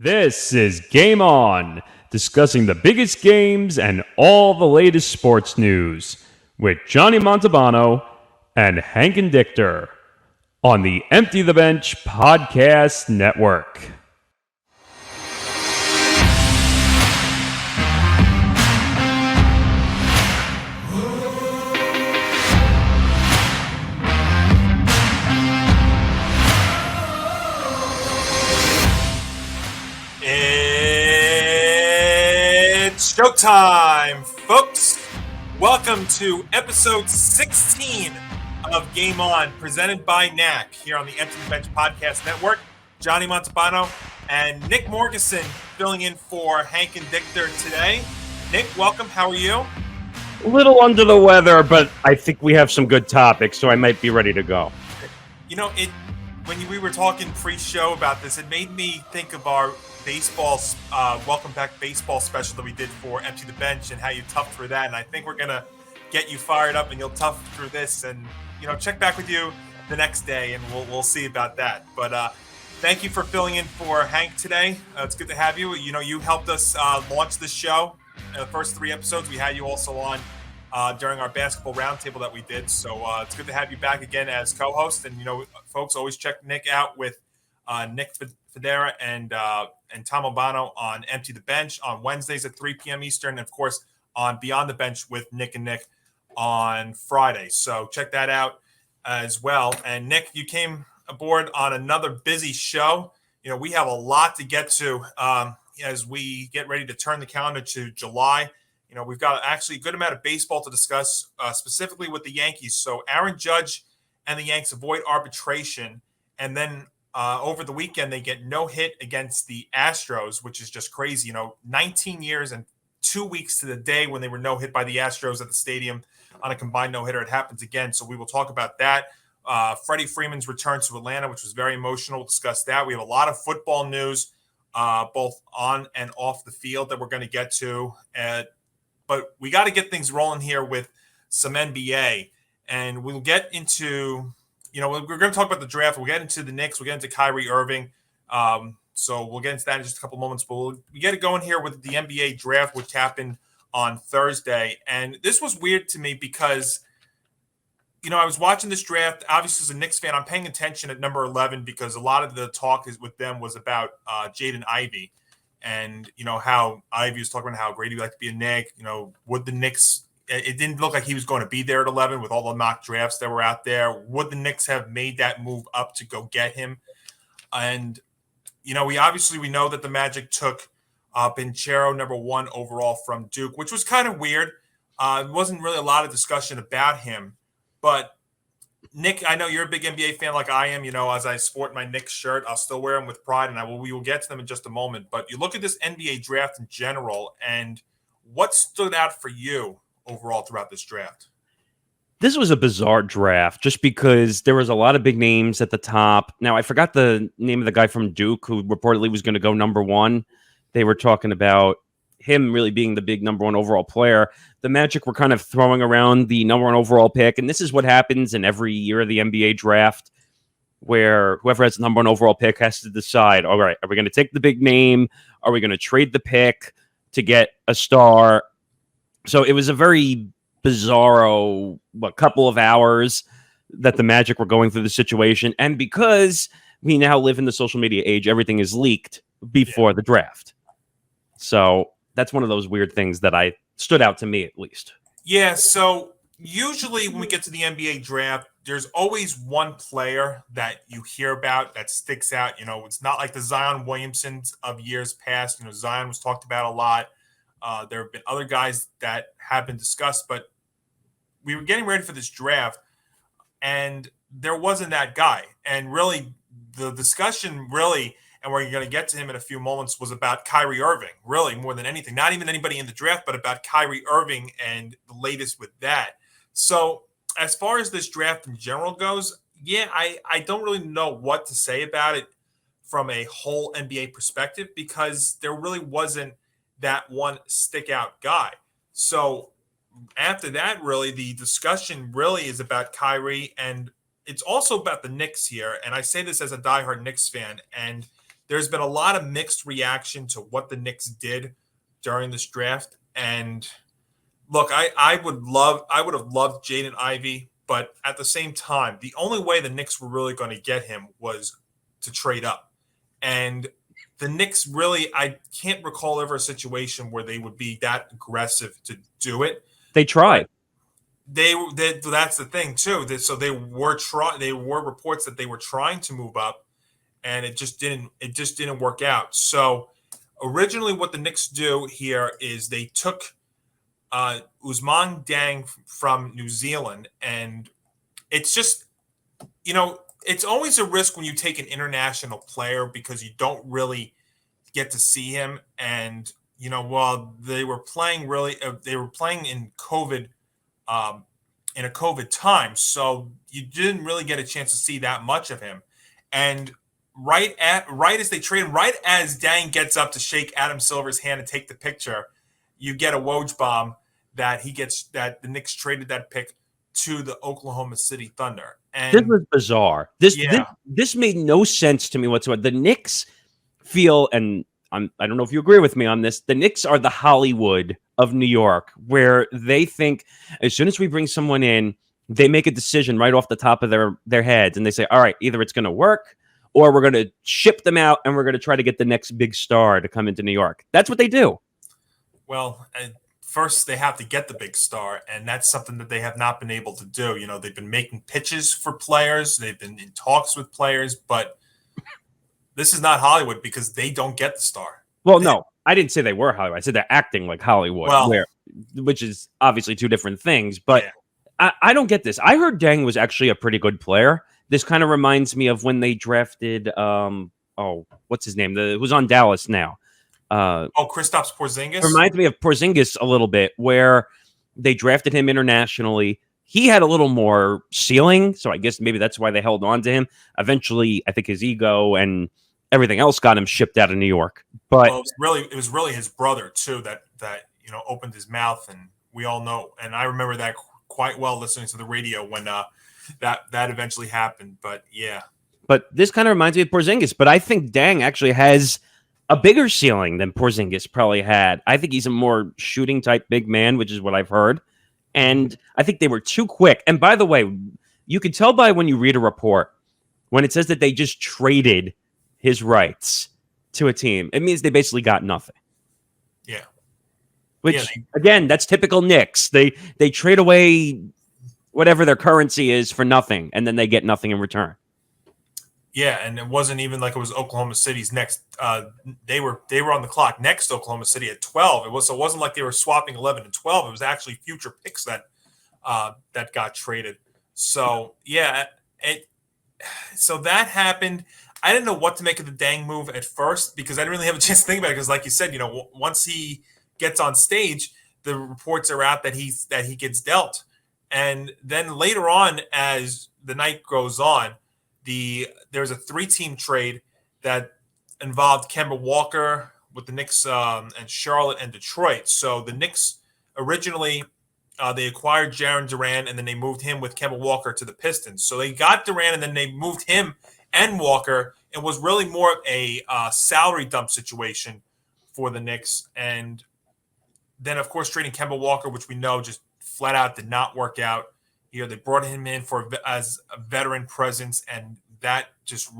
This is Game On, discussing the biggest games and all the latest sports news with Johnny Montalbano and Hank Indictor on the Empty the Bench Podcast Network. It's showtime, folks. Welcome to episode 16 of Game On, presented by Knack, here on the Empty the Bench Podcast Network. Johnny Montalbano and Nick Morgasen filling in for Hank Indictor today. Nick, welcome. How are you? A little under the weather, but I think we have some good topics, so I might be ready to go. You know, when we were talking pre-show about this, it made me think of our baseball, welcome back baseball special that we did for Empty the Bench and how you toughed through that. And I think we're going to get you fired up and you'll tough through this and, you know, check back with you the next day and we'll see about that. But thank you for filling in for Hank today. It's good to have you. You know, you helped us launch this show. The first 3 episodes, we had you also on during our basketball roundtable that we did. So it's good to have you back again as co-host. And, you know, folks, always check Nick out with Nick Federa and Tom Albano on Empty the Bench on Wednesdays at 3 p.m. Eastern. And, of course, on Beyond the Bench with Nick and Nick on Friday. So check that out as well. And, Nick, you came aboard on another busy show. You know, we have a lot to get to as we get ready to turn the calendar to July. You know, we've got actually a good amount of baseball to discuss, specifically with the Yankees. So Aaron Judge and the Yanks avoid arbitration, and then over the weekend, they get no hit against the Astros, which is just crazy. You know, 19 years and 2 weeks to the day when they were no hit by the Astros at the stadium on a combined no hitter. It happens again. So we will talk about that. Freddie Freeman's return to Atlanta, which was very emotional. We'll discuss that. We have a lot of football news, both on and off the field, that we're going to get to. But we got to get things rolling here with some NBA. And we'll get into, you know, we're going to talk about the draft. We'll get into the Knicks. We'll get into Kyrie Irving. So we'll get into that in just a couple moments. But we get it going here with the NBA draft, which happened on Thursday. And this was weird to me because, you know, I was watching this draft. Obviously, as a Knicks fan, I'm paying attention at number 11 because a lot of the talk with them was about Jaden Ivey. And, you know, how Ivey was talking about how great he'd like to be a Knick. You know, would the Knicks – it didn't look like he was going to be there at 11 with all the mock drafts that were out there. Would the Knicks have made that move up to go get him? And, you know, we know that the Magic took Banchero number 1 overall from Duke, which was kind of weird. There wasn't really a lot of discussion about him. But, Nick, I know you're a big NBA fan like I am. You know, as I sport my Knicks shirt, I'll still wear them with pride, and we will get to them in just a moment. But you look at this NBA draft in general, and what stood out for you overall throughout this draft? This was a bizarre draft just because there was a lot of big names at the top. Now, I forgot the name of the guy from Duke who reportedly was going to go number 1. They were talking about him really being the big number 1 overall player. The Magic were kind of throwing around the number 1 overall pick, and this is what happens in every year of the NBA draft, where whoever has the number 1 overall pick has to decide, all right, are we going to take the big name? Are we going to trade the pick to get a star? So it was a very bizarro couple of hours that the Magic were going through the situation. And because we now live in the social media age, everything is leaked before the draft. So that's one of those weird things that stood out to me, at least. Yeah, so usually when we get to the NBA draft, there's always one player that you hear about that sticks out. You know, it's not like the Zion Williamsons of years past. You know, Zion was talked about a lot. There have been other guys that have been discussed, but we were getting ready for this draft, and there wasn't that guy. And really, the discussion really, and we're going to get to him in a few moments, was about Kyrie Irving, really, more than anything. Not even anybody in the draft, but about Kyrie Irving and the latest with that. So as far as this draft in general goes, yeah, I don't really know what to say about it from a whole NBA perspective because there really wasn't that one stick out guy. So after that, really, the discussion really is about Kyrie, and it's also about the Knicks here. And I say this as a diehard Knicks fan, and there's been a lot of mixed reaction to what the Knicks did during this draft. And look, I would have loved Jaden Ivey, but at the same time, the only way the Knicks were really going to get him was to trade up. And the Knicks really, I can't recall ever a situation where they would be that aggressive to do it. They tried. That's the thing too. So they were reports that they were trying to move up, and it just didn't work out. So originally, what the Knicks do here is they took Ousmane Dieng from New Zealand, and it's just, it's always a risk when you take an international player because you don't really get to see him. And while they were playing in COVID. In a COVID time, so you didn't really get a chance to see that much of him. And right as they trade him, right as Dang gets up to shake Adam Silver's hand and take the picture, you get a Woj bomb that the Knicks traded that pick to the Oklahoma City Thunder. And this was bizarre. This made no sense to me whatsoever. The Knicks feel, and I don't know if you agree with me on this, the Knicks are the Hollywood of New York, where they think as soon as we bring someone in, they make a decision right off the top of their heads, and they say, all right, either it's going to work or we're going to ship them out and we're going to try to get the next big star to come into New York. That's what they do. Well, first they have to get the big star, and that's something that they have not been able to do. They've been making pitches for players, they've been in talks with players, but this is not Hollywood because they don't get the star. Well, no, I didn't say they were Hollywood. I said they're acting like Hollywood, which is obviously two different things. But yeah. I don't get this. I heard Deng was actually a pretty good player. This kind of reminds me of when they drafted, what's his name? Who's on Dallas now? Kristaps Porzingis? Reminds me of Porzingis a little bit, where they drafted him internationally. He had a little more ceiling, so I guess maybe that's why they held on to him. Eventually, I think his ego and everything else got him shipped out of New York. But it was really his brother too that opened his mouth, and we all know. And I remember that quite well, listening to the radio when that eventually happened. But yeah. But this kind of reminds me of Porzingis. But I think Dang actually has a bigger ceiling than Porzingis probably had. I think he's a more shooting type big man, which is what I've heard. And I think they were too quick. And by the way, you can tell by when you read a report, when it says that they just traded his rights to a team, it means they basically got nothing. Yeah. Which, again, that's typical Knicks. They trade away whatever their currency is for nothing, and then they get nothing in return. Yeah, and it wasn't even like it was Oklahoma City's next. They were on the clock next to Oklahoma City at 12. It wasn't like they were swapping 11 and 12. It was actually future picks that got traded. So yeah, so that happened. I didn't know what to make of the Dang move at first because I didn't really have a chance to think about it. Because, like you said, once he gets on stage, the reports are out that he gets dealt, and then later on, as the night goes on, there's a 3-team trade that involved Kemba Walker with the Knicks and Charlotte and Detroit. So the Knicks originally they acquired Jaren Duran, and then they moved him with Kemba Walker to the Pistons. So they got Duran, and then they moved him and Walker. It was really more of a salary dump situation for the Knicks. And then, of course, trading Kemba Walker, which we know just flat out did not work out. They brought him in as a veteran presence, and that just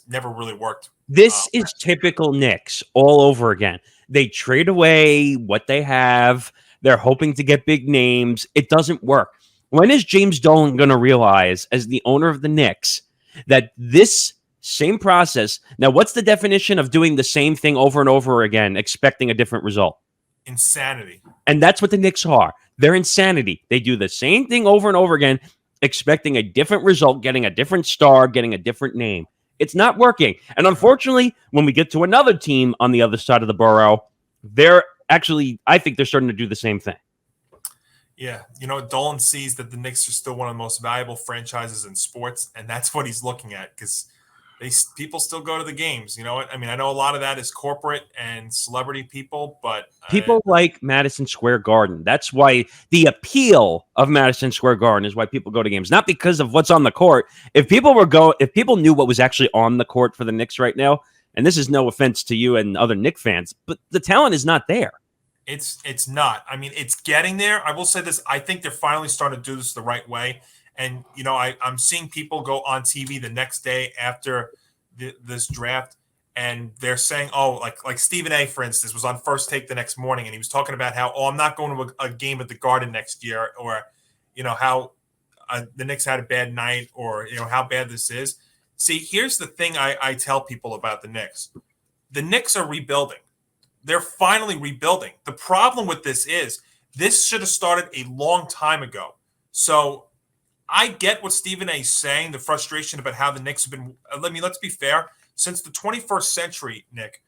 never really worked. This is typical Knicks all over again. They trade away what they have. They're hoping to get big names. It doesn't work. When is James Dolan going to realize, as the owner of the Knicks, that this same process... Now, what's the definition of doing the same thing over and over again, expecting a different result? Insanity. And that's what the Knicks are. They're insanity. They do the same thing over and over again, expecting a different result, getting a different star, getting a different name. It's not working. And unfortunately, when we get to another team on the other side of the borough, I think they're starting to do the same thing. Yeah. Dolan sees that the Knicks are still one of the most valuable franchises in sports, and that's what he's looking at, because people still go to the games. You know what? I mean, I know a lot of that is corporate and celebrity people, but people like Madison Square Garden. That's why the appeal of Madison Square Garden is why people go to games, not because of what's on the court. If people knew what was actually on the court for the Knicks right now, And this is no offense to you and other Knicks fans, but the talent is not there. It's not. I mean, it's getting there. I will say this. I think they're finally starting to do this the right way. And, I'm seeing people go on TV the next day after this draft, and they're saying, like Stephen A., for instance, was on First Take the next morning, and he was talking about how, I'm not going to a game at the Garden next year, or, how the Knicks had a bad night, or, how bad this is. See, here's the thing I tell people about the Knicks. The Knicks are rebuilding. They're finally rebuilding. The problem with this is this should have started a long time ago. So I get what Stephen A. is saying, the frustration about how the Knicks have been. Let's be fair. Since the 21st century, Nick,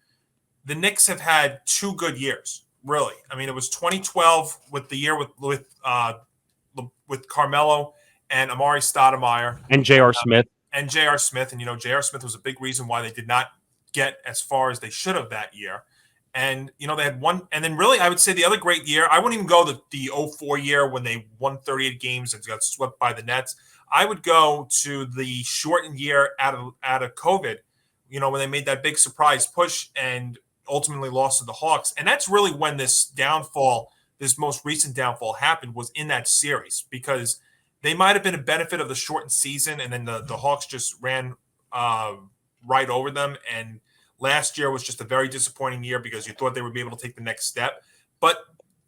the Knicks have had 2 good years, really. I mean, it was 2012 with the year with Carmelo and Amari Stoudemire. And J.R. Smith. And J.R. Smith. And, J.R. Smith was a big reason why they did not get as far as they should have that year. And, they had one. And then really, I would say the other great year, I wouldn't even go the 04 year when they won 38 games and got swept by the Nets. I would go to the shortened year out of COVID, when they made that big surprise push and ultimately lost to the Hawks. And that's really when this most recent downfall happened, was in that series, because they might have been a benefit of the shortened season, and then the Hawks just ran right over them. And last year was just a very disappointing year because you thought they would be able to take the next step. But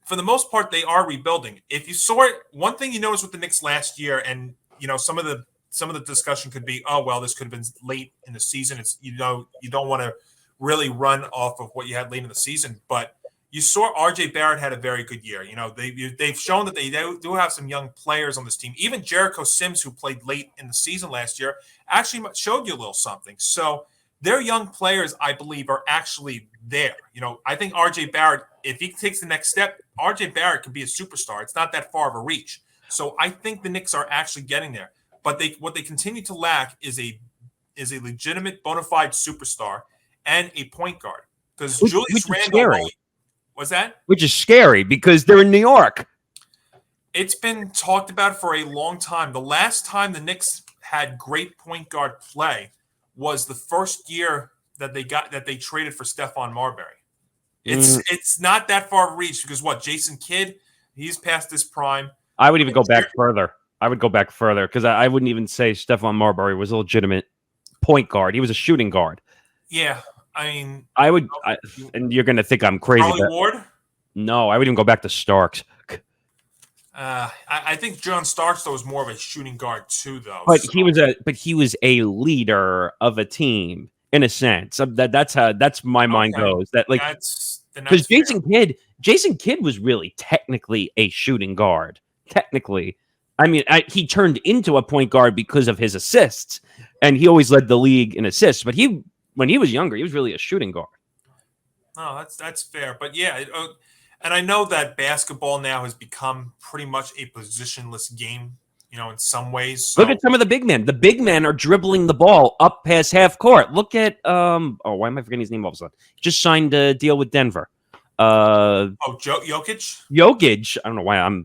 for the most part, they are rebuilding. If you saw it, one thing you noticed with the Knicks last year, and some of the discussion could be, this could have been late in the season. It's you don't want to really run off of what you had late in the season, but you saw R.J. Barrett had a very good year. They've shown that they do have some young players on this team. Even Jericho Sims, who played late in the season last year, actually showed you a little something. So their young players, I believe, are actually there. I think R.J. Barrett, if he takes the next step, R.J. Barrett could be a superstar. It's not that far of a reach. So I think the Knicks are actually getting there. But what they continue to lack is a legitimate, bona fide superstar and a point guard. Because Julius Randle, what's that? Which is scary because they're in New York. It's been talked about for a long time. The last time the Knicks had great point guard play was the first year that they traded for Stephon Marbury. It's not that far of a reach because Jason Kidd, he's past his prime. I would even go back further. Because I wouldn't even say Stephon Marbury was a legitimate point guard. He was a shooting guard. Yeah, I mean, and you're going to think I'm crazy. Charlie Ward? No, I would even go back to Starks. I think John Starks though was more of a shooting guard too, though. But he was a leader of a team in a sense. That's my mind goes. That because Jason Kidd was really technically a shooting guard. Technically, I mean, he turned into a point guard because of his assists, and he always led the league in assists. But when he was younger, he was really a shooting guard. Oh, that's fair. But yeah. And I know that basketball now has become pretty much a positionless game, in some ways. So. Look at some of the big men. The big men are dribbling the ball up past half court. Look at why am I forgetting his name all of a sudden? Just signed a deal with Denver. Jokic? Jokic. I don't know why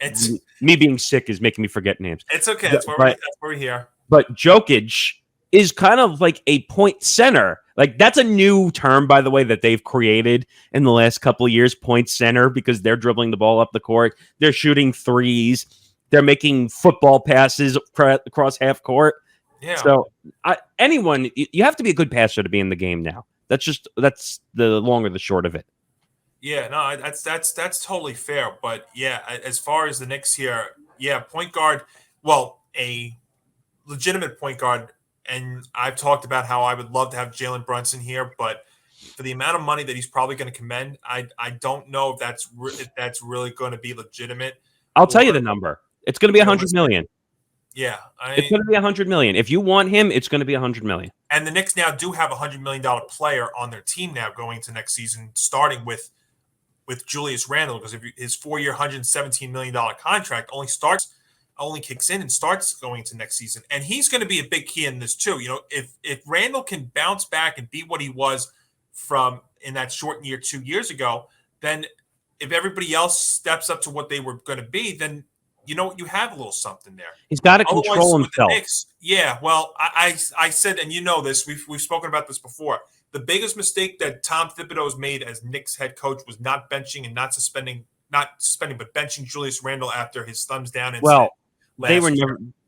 it's me being sick is making me forget names. It's okay. That's where we're here. But Jokic is kind of like a point center. Like that's a new term, by the way, that they've created in the last couple of years, point center, because they're dribbling the ball up the court. They're shooting threes. They're making football passes across half court. Yeah. So you have to be a good passer to be in the game now. That's the long or the short of it. Yeah, no, that's totally fair. But yeah, as far as the Knicks here, point guard, a legitimate point guard. And I've talked about how I would love to have Jalen Brunson here, but for the amount of money that he's probably going to command, I don't know if that's really going to be legitimate. I'll tell you the number. It's going to be $100 million. Yeah, it's going to be $100 million. If you want him, it's going to be $100 million. And the Knicks now do have a $100 million player on their team now going into next season, starting with Julius Randle, because if his 4-year, $117 million contract only kicks in and starts going to next season. And he's going to be a big key in this too. If Randall can bounce back and be what he was from in that shortened year 2 years ago, then if everybody else steps up to what they were going to be, then, you know what? You have a little something there. He's got to Otherwise, control with the himself. Knicks, yeah. Well, I said, and you know this, we've spoken about this before. The biggest mistake that Tom Thibodeau has made as Knicks head coach was not benching and not suspending, but benching Julius Randle after his thumbs down incident. Well, Last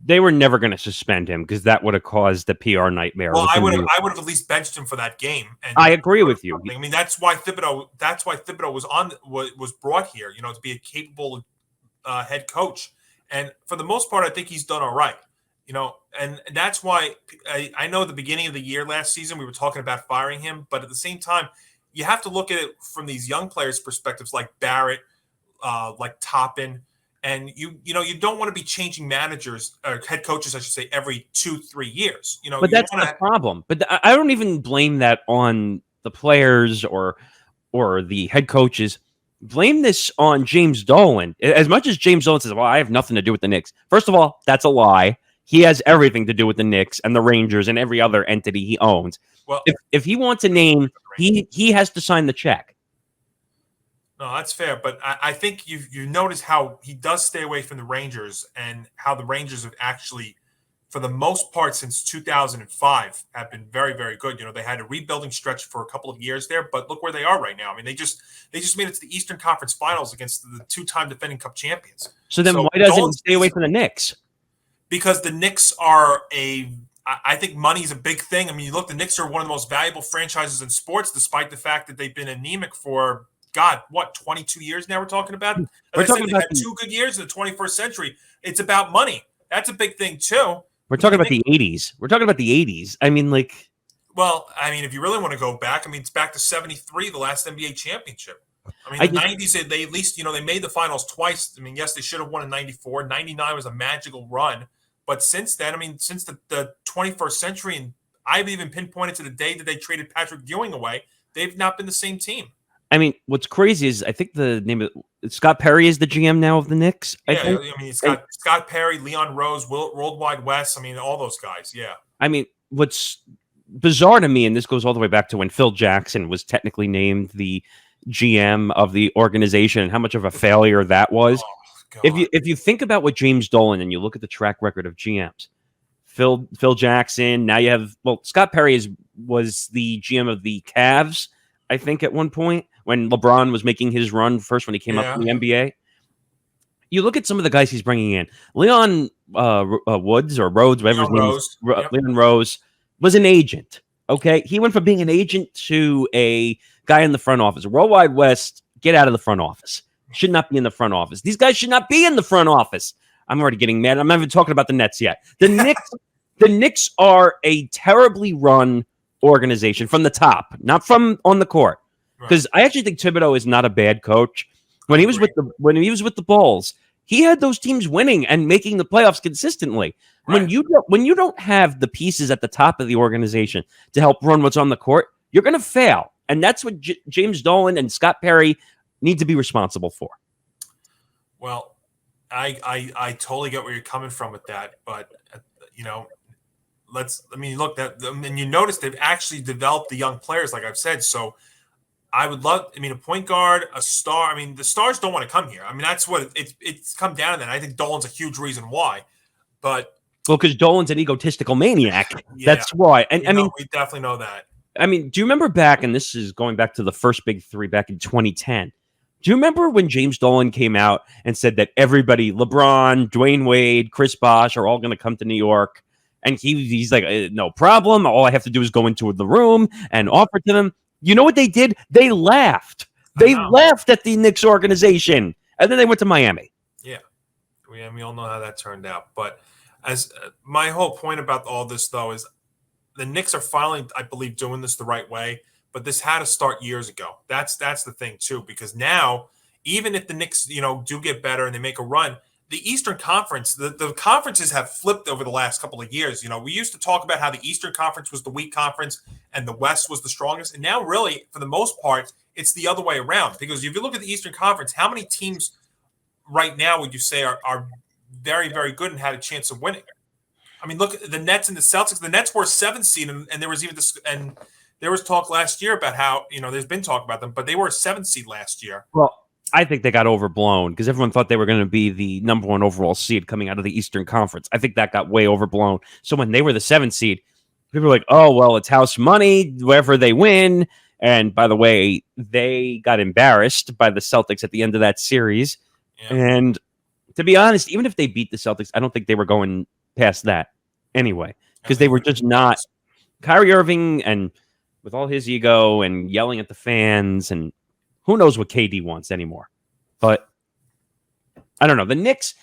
they were never going to suspend him because that would have caused the PR nightmare. Well, I would have at least benched him for that game. And I agree with you. I mean, that's why Thibodeau was brought here, you know, to be a capable head coach. And for the most part, I think he's done all right, you know, and that's why I know at the beginning of the year last season we were talking about firing him, but at the same time, you have to look at it from these young players' perspectives, like Barrett, like Toppin. And you don't want to be changing managers or head coaches, I should say, every 2-3 years. You know, but that's the problem. But I don't even blame that on the players or the head coaches. Blame this on James Dolan. As much as James Dolan says, "Well, I have nothing to do with the Knicks." First of all, that's a lie. He has everything to do with the Knicks and the Rangers and every other entity he owns. Well, if he wants a name, he has to sign the check. No, that's fair, but I think you notice how he does stay away from the Rangers and how the Rangers have actually, for the most part since 2005, have been very, very good. You know, they had a rebuilding stretch for a couple of years there, but look where they are right now. I mean, they just made it to the Eastern Conference Finals against the two-time defending Cup champions. So then why doesn't he stay away from the Knicks? Because the Knicks are I think money is a big thing. I mean, you look, the Knicks are one of the most valuable franchises in sports, despite the fact that they've been anemic for 22 years now we're talking about? They've had 2 good years in the 21st century. It's about money. That's a big thing, too. We're talking about the 80s. We're talking about the 80s. I mean, like... Well, I mean, if you really want to go back, I mean, it's back to 73, the last NBA championship. I mean, the 90s, they at least, you know, they made the finals twice. I mean, yes, they should have won in 94. 99 was a magical run. But since then, I mean, since the 21st century, and I've even pinpointed to the day that they traded Patrick Ewing away, they've not been the same team. I mean, what's crazy is I think the name of Scott Perry is the GM now of the Knicks. I mean, it's got Scott Perry, Leon Rose, Worldwide West. I mean, all those guys. Yeah. I mean, what's bizarre to me, and this goes all the way back to when Phil Jackson was technically named the GM of the organization, and how much of a failure that was. Oh, if you think about what James Dolan and you look at the track record of GMs, Phil Jackson. Now you have Scott Perry was the GM of the Cavs, I think, at one point, when LeBron was making his run first when he came up in the NBA. You look at some of the guys he's bringing in. Leon Woods or Rhodes, whatever his name is. Leon Rose was an agent. Okay, he went from being an agent to a guy in the front office. Worldwide West, get out of the front office. Should not be in the front office. These guys should not be in the front office. I'm already getting mad. I'm not even talking about the Nets yet. The Knicks are a terribly run organization from the top, not from on the court. Because I actually think Thibodeau is not a bad coach. When he was with the Bulls, he had those teams winning and making the playoffs consistently. Right. When you don't have the pieces at the top of the organization to help run what's on the court, you're going to fail. And that's what James Dolan and Scott Perry need to be responsible for. Well, I totally get where you're coming from with that, but you know, and you notice they've actually developed the young players, like I've said. So I would love, a point guard, a star. I mean, the stars don't want to come here. I mean, that's what it's come down to that. I think Dolan's a huge reason why. But because Dolan's an egotistical maniac. Yeah, that's why. And we definitely know that. I mean, do you remember back, and this is going back to the first big three back in 2010. Do you remember when James Dolan came out and said that everybody, LeBron, Dwayne Wade, Chris Bosh, are all going to come to New York? And he's like, no problem. All I have to do is go into the room and offer to them. You know what they did? They laughed. They laughed at the Knicks organization. And then they went to Miami. Yeah. We all know how that turned out. But as my whole point about all this, though, is the Knicks are finally, I believe, doing this the right way. But this had to start years ago. That's the thing, too. Because now, even if the Knicks, do get better and they make a run, the Eastern Conference, the conferences have flipped over the last couple of years. We used to talk about how the Eastern Conference was the weak conference and the West was the strongest. And now, really, for the most part, it's the other way around. Because if you look at the Eastern Conference, how many teams right now would you say are very, very good and had a chance of winning? I mean, look at the Nets and the Celtics. The Nets were 7th seed, and there was even this, and there was talk last year about how, there's been talk about them, but they were a 7th seed last year. Well, I think they got overblown because everyone thought they were going to be the number 1 overall seed coming out of the Eastern Conference. I think that got way overblown. So when they were the 7th seed, people were like, oh, well, it's house money, wherever they win. And by the way, they got embarrassed by the Celtics at the end of that series. Yeah. And to be honest, even if they beat the Celtics, I don't think they were going past that anyway, because they were just not. Kyrie Irving, and with all his ego and yelling at the fans, and who knows what KD wants anymore. But I don't know. The Knicks,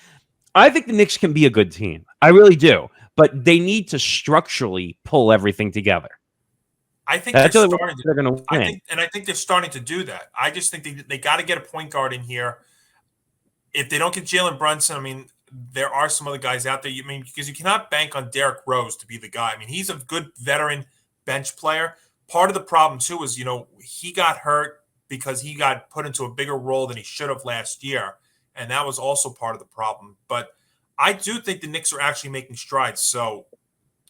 I think the Knicks can be a good team. I really do. But they need to structurally pull everything together. I think they're going to win. I think they're starting to do that. I just think they got to get a point guard in here. If they don't get Jalen Brunson, I mean, there are some other guys out there. Because you cannot bank on Derrick Rose to be the guy. I mean, he's a good veteran bench player. Part of the problem, too, is, he got hurt because he got put into a bigger role than he should have last year. And that was also part of the problem. But I do think the Knicks are actually making strides. So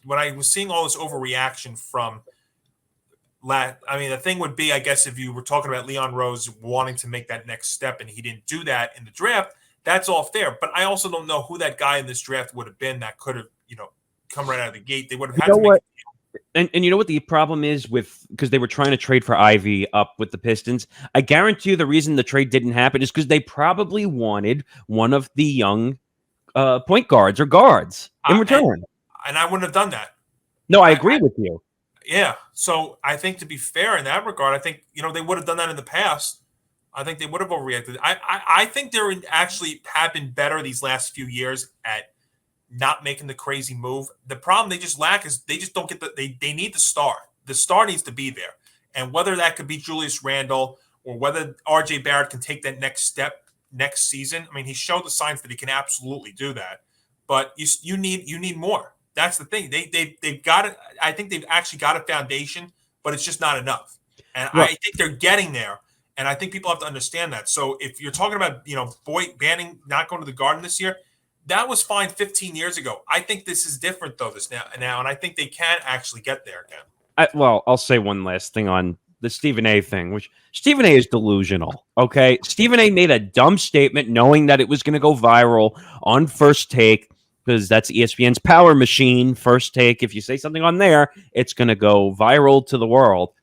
when I was seeing all this overreaction from the thing would be, I guess, if you were talking about Leon Rose wanting to make that next step and he didn't do that in the draft, that's all fair. But I also don't know who that guy in this draft would have been that could have, come right out of the gate. They would have had to make And you know what the problem is because they were trying to trade for Ivy up with the Pistons. I guarantee you the reason the trade didn't happen is because they probably wanted one of the young point guards or guards in return. And I wouldn't have done that. No, I agree with you. Yeah. So I think, to be fair in that regard, I think, they would have done that in the past. I think they would have overreacted. I think they're actually have been better these last few years at not making the crazy move. The problem they just lack is they just don't get they need the star. The star needs to be there. And whether that could be Julius Randle or whether RJ Barrett can take that next step next season. I mean, he showed the signs that he can absolutely do that. But you need more. That's the thing. They've got it. I think they've actually got a foundation, but it's just not enough. And I think they're getting there. And I think people have to understand that. So if you're talking about, banning not going to the Garden this year, that was fine 15 years ago. I think this is different, though, now, and I think they can actually get there again. I'll say one last thing on the Stephen A thing, which Stephen A is delusional, okay? Stephen A made a dumb statement knowing that it was going to go viral on First Take, because that's ESPN's power machine, First Take. If you say something on there, it's going to go viral to the world.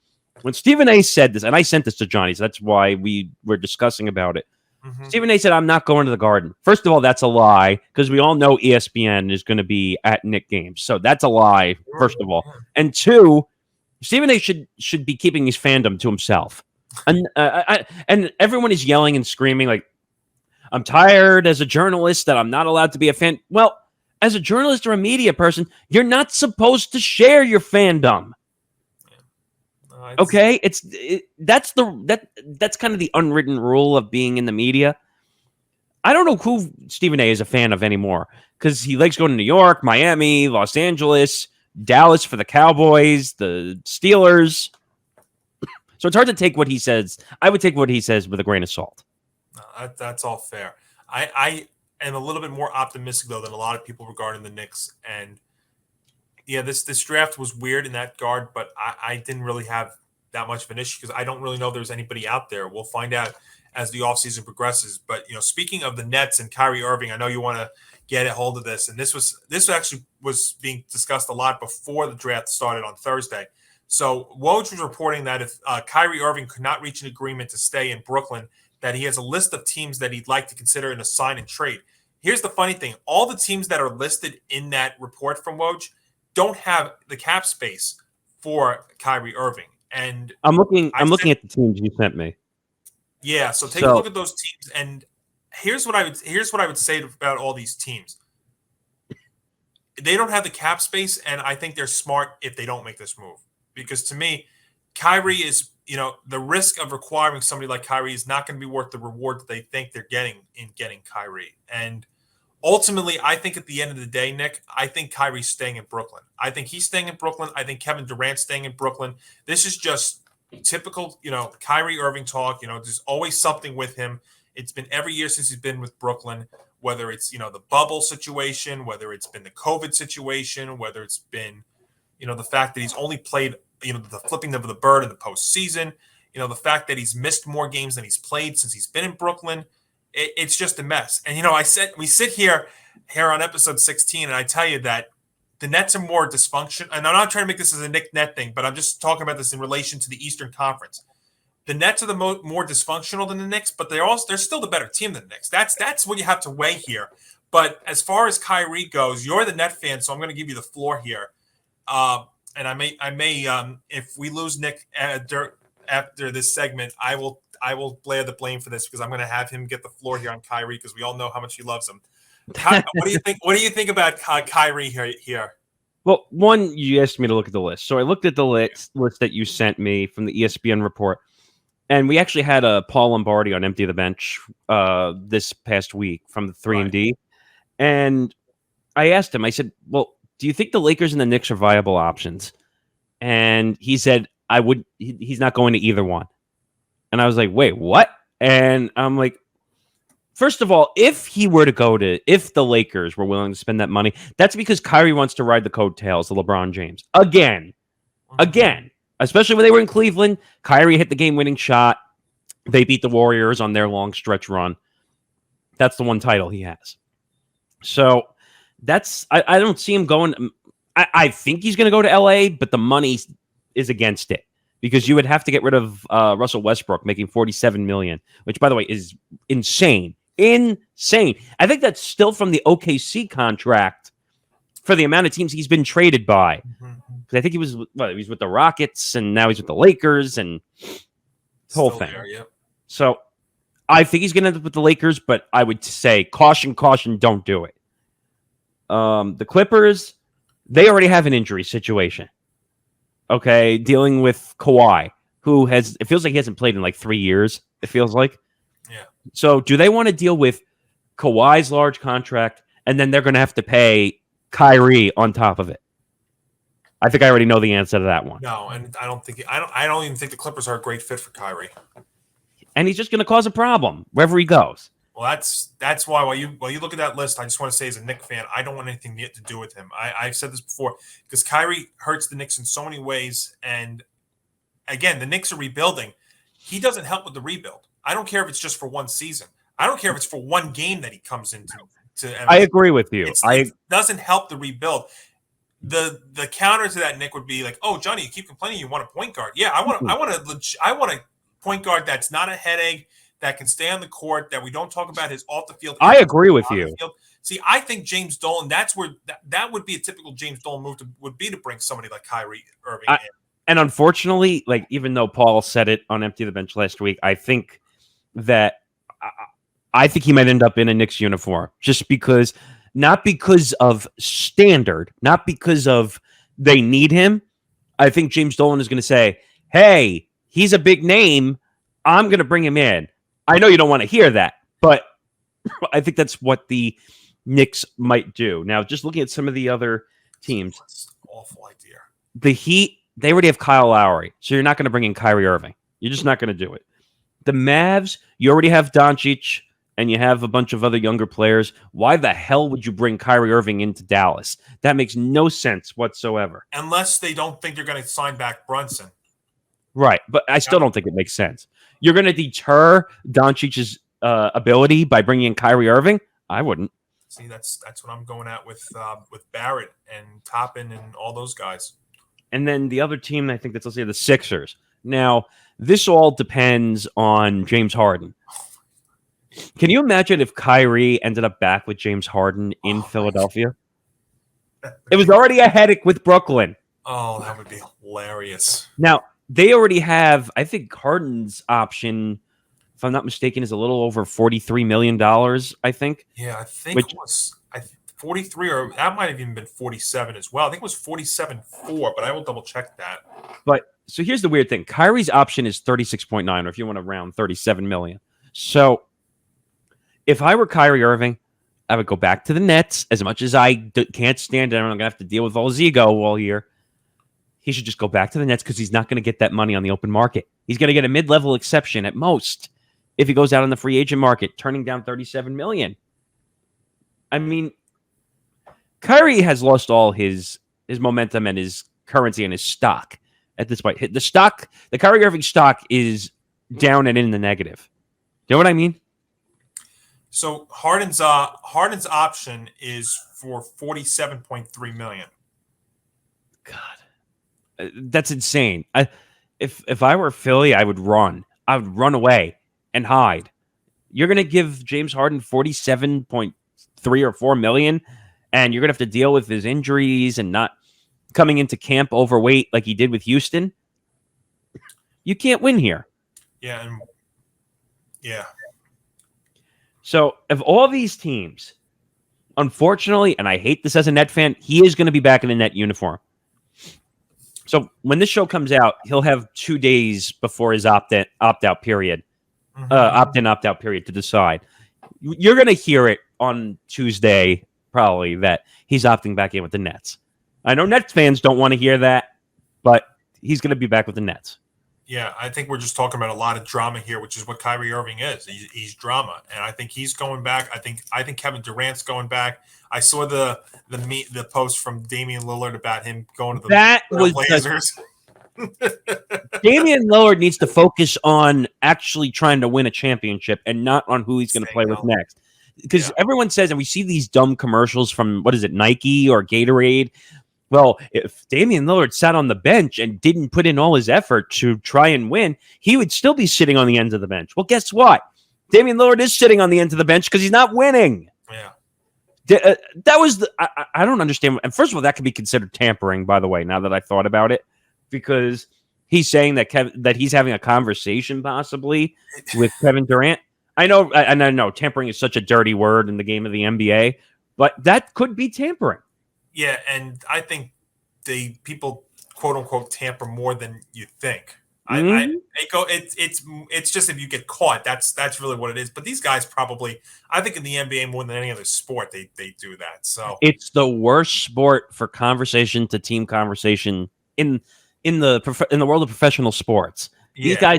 When Stephen A said this, and I sent this to Johnny, so that's why we were discussing about it. Mm-hmm. Stephen A said, I'm not going to the Garden. First of all, that's a lie, because we all know ESPN is going to be at Knick games. So that's a lie, first of all. And two, Stephen A should be keeping his fandom to himself. And everyone is yelling and screaming like, I'm tired as a journalist that I'm not allowed to be a fan. Well, as a journalist or a media person, you're not supposed to share your fandom. Okay, that's kind of the unwritten rule of being in the media. I don't know who Stephen A is a fan of anymore, because he likes going to New York, Miami, Los Angeles, Dallas for the Cowboys, the Steelers. So it's hard to take what he says. I would take what he says with a grain of salt. No, that's all fair. I am a little bit more optimistic, though, than a lot of people regarding the Knicks. And yeah, this draft was weird in that regard, but I didn't really have that much of an issue because I don't really know if there's anybody out there. We'll find out as the offseason progresses. But, speaking of the Nets and Kyrie Irving, I know you want to get a hold of this. And this actually was being discussed a lot before the draft started on Thursday. So Woj was reporting that if Kyrie Irving could not reach an agreement to stay in Brooklyn, that he has a list of teams that he'd like to consider in a sign and trade. Here's the funny thing. All the teams that are listed in that report from Woj don't have the cap space for Kyrie Irving. And I'm looking at the teams you sent me. Yeah, so take a look at those teams. And here's what I would say about all these teams. They don't have the cap space, and I think they're smart if they don't make this move. Because to me, Kyrie is, the risk of requiring somebody like Kyrie is not going to be worth the reward that they think they're getting in getting Kyrie. And ultimately, I think at the end of the day, Nick, I think Kyrie's staying in Brooklyn. I think he's staying in Brooklyn. I think Kevin Durant's staying in Brooklyn. This is just typical, Kyrie Irving talk. There's always something with him. It's been every year since he's been with Brooklyn, whether it's, the bubble situation, whether it's been the COVID situation, whether it's been, the fact that he's only played, the flipping of the bird in the postseason. The fact that he's missed more games than he's played since he's been in Brooklyn, it's just a mess. And we sit here on episode 16, and I tell you that the Nets are more dysfunctional. And I'm not trying to make this as a Nick Net thing, but I'm just talking about this in relation to the Eastern Conference. The Nets are the more dysfunctional than the Knicks, but they're still the better team than the Knicks. That's what you have to weigh here. But as far as Kyrie goes, you're the Net fan, so I'm going to give you the floor here. And I may, if we lose Nick after this segment, I will bear the blame for this because I'm going to have him get the floor here on Kyrie because we all know how much he loves him. What do you think? What do you think about Kyrie here? Well, one, you asked me to look at the list, so I looked at the list that you sent me from the ESPN report, and we actually had a Paul Lombardi on Empty the Bench this past week from the 3&D, and I asked him. I said, "Well, do you think the Lakers and the Knicks are viable options?" And he said, "I would." He's not going to either one. And I was like, "Wait, what?" And I'm like, first of all, if the Lakers were willing to spend that money, that's because Kyrie wants to ride the coattails of LeBron James. Again, especially when they were in Cleveland, Kyrie hit the game-winning shot. They beat the Warriors on their long stretch run. That's the one title he has. So I don't see him going. I think he's going to go to LA, but the money is against it because you would have to get rid of Russell Westbrook making $47 million, which, by the way, is insane. Insane. I think that's still from the OKC contract for the amount of teams he's been traded by. I think he was with the Rockets and now he's with the Lakers and the whole thing. So I think he's going to end up with the Lakers, but I would say caution, don't do it. The Clippers, they already have an injury situation. Okay, dealing with Kawhi, it feels like he hasn't played in like 3 years. It feels like. Yeah. So do they want to deal with Kawhi's large contract and then they're going to have to pay Kyrie on top of it? I think I already know the answer to that one. No, and I don't even think the Clippers are a great fit for Kyrie. And he's just going to cause a problem wherever he goes. Well, that's why while you look at that list, I just want to say as a Knicks fan, I don't want anything to do with him. I've said this before because Kyrie hurts the Knicks in so many ways. And again, the Knicks are rebuilding. He doesn't help with the rebuild. I don't care if it's just for one season. I don't care if it's for one game that he comes into. I agree with you. It doesn't help the rebuild. The counter to that, Nick, would be like, "Oh, Johnny, you keep complaining you want a point guard. Yeah, I want a point guard that's not a headache, that can stay on the court, that we don't talk about his off the field." I agree with you. See, I think James Dolan, that's where that would be a typical James Dolan move would be to bring somebody like Kyrie Irving in. And unfortunately, like even though Paul said it on Empty the Bench last week, I think he might end up in a Knicks uniform just because, not because of standard, not because of they need him. I think James Dolan is going to say, "Hey, he's a big name. I'm going to bring him in." I know you don't want to hear that, but I think that's what the Knicks might do. Now, just looking at some of the other teams, that's an awful idea. The Heat, they already have Kyle Lowry, so you're not going to bring in Kyrie Irving. You're just not going to do it. The Mavs, you already have Doncic, and you have a bunch of other younger players. Why the hell would you bring Kyrie Irving into Dallas? That makes no sense whatsoever. Unless they don't think you're going to sign back Brunson. Right, but I still don't think it makes sense. You're going to deter Doncic's ability by bringing in Kyrie Irving? I wouldn't. See, that's what I'm going at with Barrett and Toppin and all those guys. And then the other team, I think that's, let's say, the Sixers. Now, this all depends on James Harden. Can you imagine if Kyrie ended up back with James Harden in Philadelphia? It was already a headache with Brooklyn. Oh, that would be hilarious. Now, they already have, I think Harden's option, if I'm not mistaken, is a little over $43 million, I think. Yeah, I think it was 43, or that might have even been 47 as well. I think it was 47.4, but I will double check that. But so here's the weird thing. Kyrie's option is 36.9, or if you want to round, 37 million. So if I were Kyrie Irving, I would go back to the Nets. As much as I can't stand it, I'm going to have to deal with all his ego all year. He should just go back to the Nets because he's not going to get that money on the open market. He's going to get a mid-level exception at most if he goes out on the free agent market, turning down $37 million. I mean, Kyrie has lost all his momentum and his currency and his stock. at this point. The Kyrie Irving stock is down and in the negative. You know what I mean? So Harden's option is for $47.3 million. God, that's insane. If I were Philly, I would run. I would run away and hide. You're going to give James Harden 47.3 or 4 million, and you're going to have to deal with his injuries and not coming into camp overweight like he did with Houston. You can't win here. Yeah. So of all these teams, unfortunately, and I hate this as a Net fan, he is going to be back in the Net uniform. So when this show comes out, he'll have 2 days before his opt-out period. Opt-in, opt-out period to decide. You're going to hear it on Tuesday, probably, that he's opting back in with the Nets. I know Nets fans don't want to hear that, but he's going to be back with the Nets. Yeah, I think we're just talking about a lot of drama here, which is what Kyrie Irving is. He's drama, and I think he's going back. I think Kevin Durant's going back. I saw the post from Damian Lillard about him going to the Blazers. Damian Lillard needs to focus on actually trying to win a championship and not on who he's going to play with next. Because everyone says, and we see these dumb commercials from, Nike or Gatorade. Well, if Damian Lillard sat on the bench and didn't put in all his effort to try and win, he would still be sitting on the end of the bench. Well, guess what? Damian Lillard is sitting on the end of the bench because he's not winning. Yeah. That was I don't understand. And first of all, that could be considered tampering, by the way, now that I thought about it. Because he's saying that he's having a conversation possibly with Kevin Durant. I know tampering is such a dirty word in the game of the NBA, but that could be tampering. Yeah, and I think people quote unquote tamper more than you think. It's just if you get caught, that's really what it is. But these guys probably, I think in the NBA more than any other sport, they do that. So it's the worst sport for conversation to team conversation in the world of professional sports. These guys,